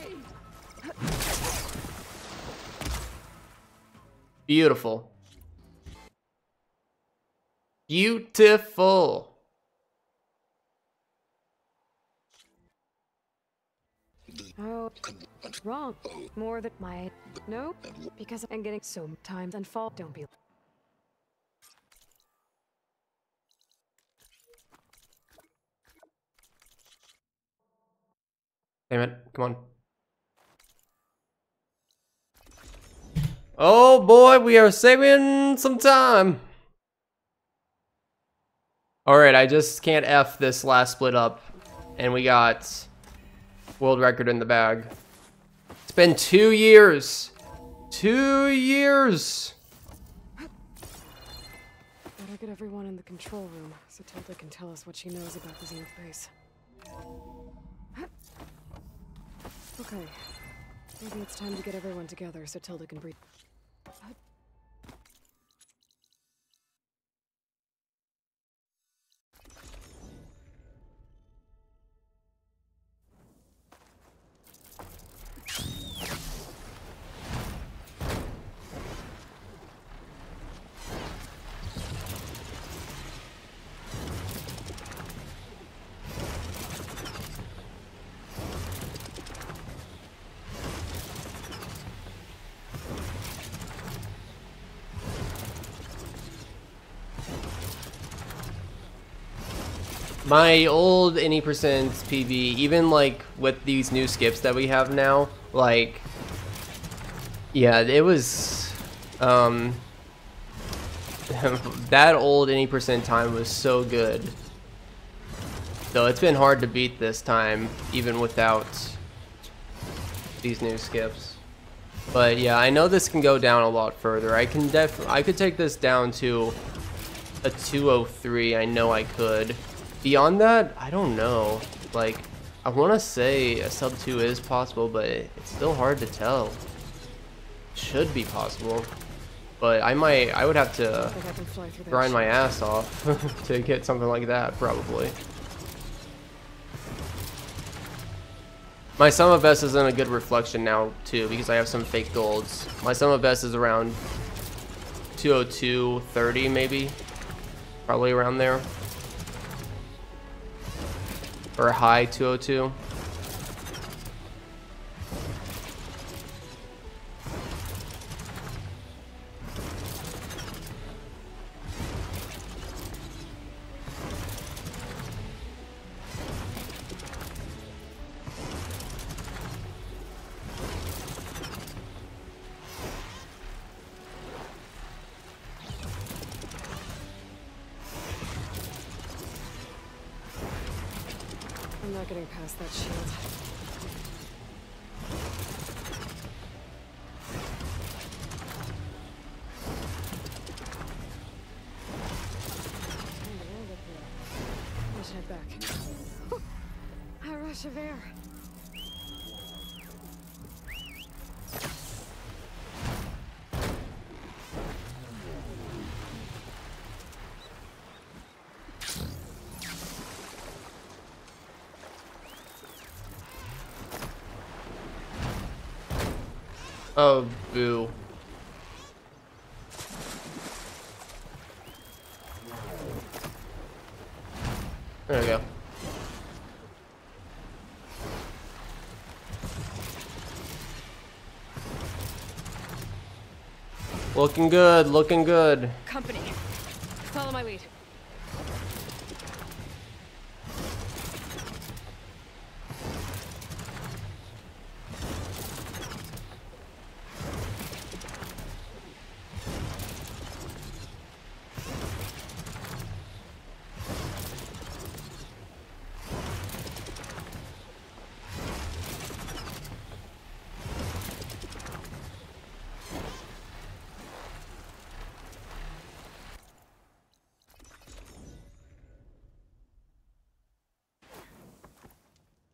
Speaker 1: Beautiful. Beautiful.
Speaker 2: Oh, wrong. More than my... No, because I'm getting so times and fall. Don't be...
Speaker 1: Damn it. Come on. Oh boy, we are saving some time. Alright, I just can't F this last split up. And we got world record in the bag. It's been 2 years. 2 years.
Speaker 2: Better get everyone in the control room so Tilda can tell us what she knows about the Zenith base. Okay. Maybe it's time to get everyone together so Tilda can breathe.
Speaker 1: My old any percent PV, even like with these new skips that we have now, like, yeah, it was, that old any percent time was so good. So it's been hard to beat this time, even without these new skips. But yeah, I know this can go down a lot further. I could take this down to a 203. I know I could. Beyond that, I don't know. Like, I want to say a sub 2 is possible, but it's still hard to tell. Should be possible, but I would have to grind my ass off to get something like that, probably. My sum of best is in a good reflection now too, because I have some fake golds. My sum of best is around 202.30 maybe, probably around there. Or a high 202.
Speaker 2: not getting past that shield. Let's head back. A rush of air.
Speaker 1: Oh, boo. There we go. Looking good, looking good.
Speaker 2: Company. Follow my lead.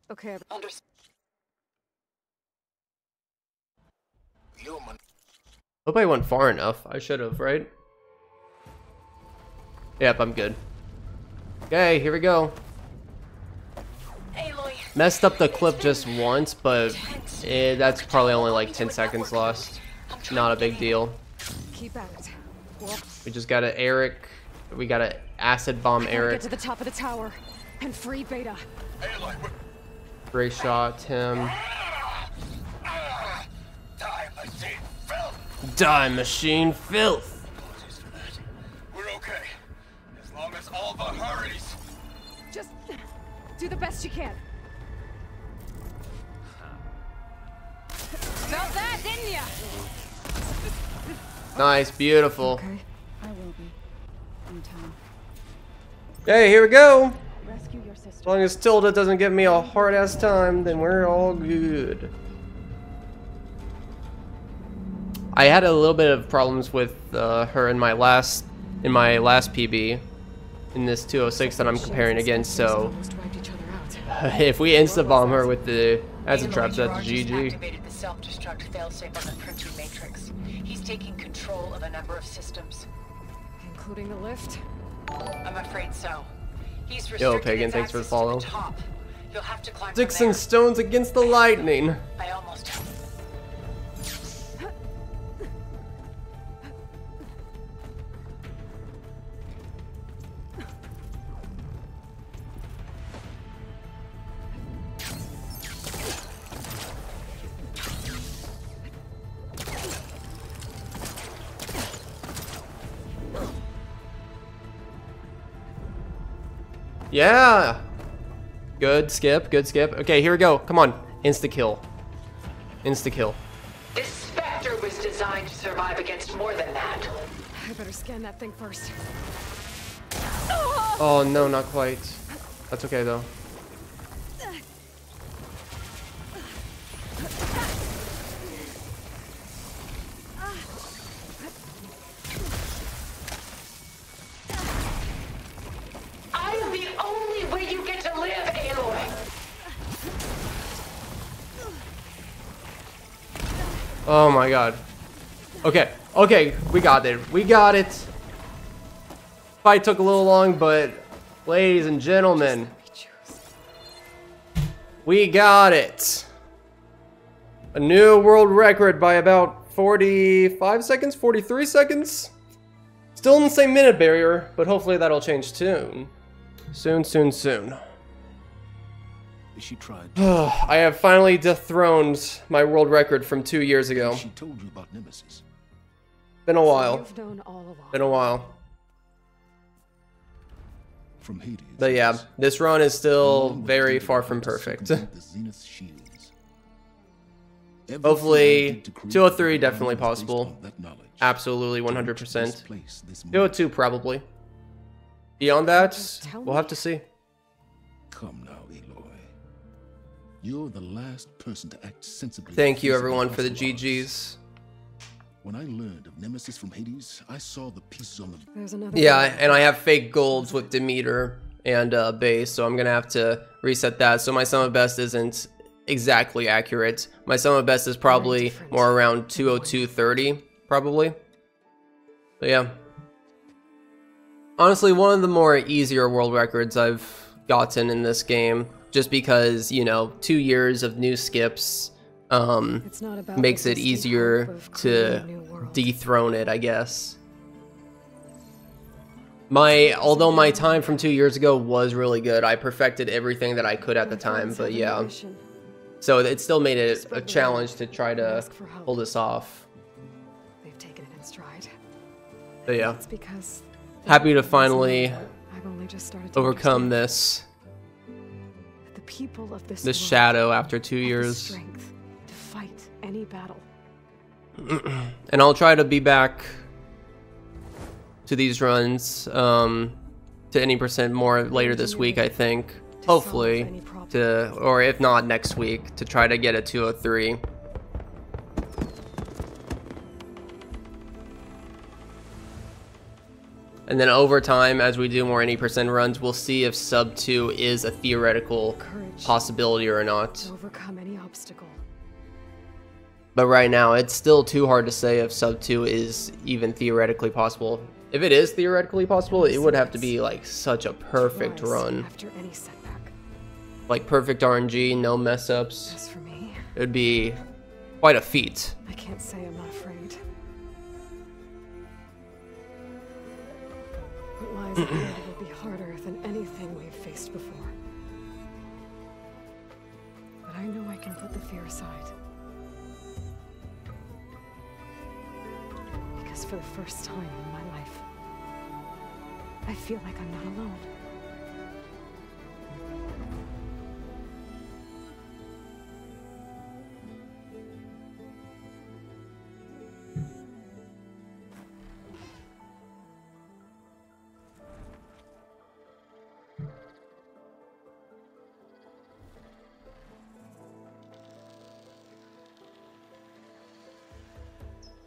Speaker 2: Okay.
Speaker 1: Hope I went far enough. I should have, right? Yep, I'm good. Okay, here we go. Messed up the clip just once, but that's probably only like 10 seconds lost. Not a big deal.
Speaker 2: Keep at it.
Speaker 1: We just gotta Eric. We gotta acid bomb Eric.
Speaker 2: Get to the top of the tower and free Beta.
Speaker 1: Great shot, Tim. Die machine filth.
Speaker 21: We're okay. As long as Alva hurries.
Speaker 2: Just do the best you can. Felt that, didn't ya?
Speaker 1: Nice, beautiful.
Speaker 13: Okay, I will be. In time.
Speaker 1: Hey, here we go.
Speaker 13: Rescue your sister.
Speaker 1: As long as Tilda doesn't give me a hard-ass time, then we're all good. I had a little bit of problems with her in my last PB, in this 206 that I'm comparing against. So if we insta-bomb her with the acid traps, that's GG.
Speaker 15: Activated the self-destruct failsafe on the printing matrix. He's taking control of a number of systems,
Speaker 2: including the lift.
Speaker 15: I'm afraid so. He's
Speaker 1: Yo, Pagan, thanks for the follow.
Speaker 15: You'll have to climb
Speaker 1: Sticks and stones against the lightning.
Speaker 15: I almost.
Speaker 1: Yeah. Good skip, good skip. Okay, here we go. Come on. Insta kill. Insta kill.
Speaker 15: This Spectre was designed to survive against more than that.
Speaker 2: I better scan that thing first.
Speaker 1: Oh no, not quite. That's okay though.
Speaker 15: I'm the only way you get to live, Aloy.
Speaker 1: Oh my god. Okay, okay, we got it. We got it. Fight took a little long, but ladies and gentlemen, we got it. A new world record by about 45 seconds, 43 seconds. Still in the same minute barrier, but hopefully that'll change soon. Soon, soon, soon.
Speaker 14: She tried.
Speaker 1: I have finally dethroned my world record from 2 years ago.
Speaker 14: She told you about Nemesis.
Speaker 1: Been a while.
Speaker 2: You've known all along.
Speaker 1: Been a while.
Speaker 14: From Hades.
Speaker 1: But yeah, this run is still very far from perfect. Hopefully, 203 definitely possible. Absolutely 100%. 202 probably. Beyond that, we'll have to see.
Speaker 14: Come now, Aloy.
Speaker 9: You're the last person to act sensibly.
Speaker 1: Thank you everyone for the GGs.
Speaker 9: When I learned of Nemesis from Hades, I saw the pieces on the...
Speaker 2: There's another
Speaker 1: Yeah, and I have fake golds with Demeter and base, so I'm gonna have to reset that. So my sum of best isn't exactly accurate. My sum of best is probably more around 202.30, probably. But yeah. Honestly, one of the more easier world records I've gotten in this game, just because, you know, 2 years of new skips makes it easier to dethrone it, I guess. Although my time from 2 years ago was really good, I perfected everything that I could at the time, but yeah. So it still made it a challenge to try to pull this off.
Speaker 2: They've taken it in stride.
Speaker 1: But yeah.
Speaker 2: It's because
Speaker 1: Happy to finally
Speaker 2: I've only just started to
Speaker 1: overcome this
Speaker 2: the people of this
Speaker 1: shadow after 2 years.
Speaker 2: Strength to fight any battle.
Speaker 1: And I'll try to be back to these runs to any percent more later this week, I think. Hopefully, or if not next week, to try to get a 203. And then over time, as we do more any percent runs, we'll see if sub 2 is a theoretical possibility or not.
Speaker 2: To overcome any obstacle.
Speaker 1: But right now, it's still too hard to say if sub 2 is even theoretically possible. If it is theoretically possible, it would have to be like such a perfect run.
Speaker 2: After any setback.
Speaker 1: Like perfect RNG, no mess ups.
Speaker 2: As for me,
Speaker 1: it would be quite a feat.
Speaker 2: I can't say I'm not afraid. What lies ahead will be harder than anything we've faced before. But I know I can put the fear aside. Because for the first time in my life, I feel like I'm not alone.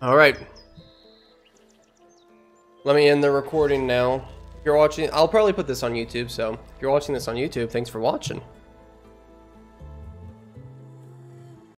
Speaker 1: All right. Let me end the recording now. If you're watching, I'll probably put this on YouTube, so if you're watching this on YouTube, thanks for watching.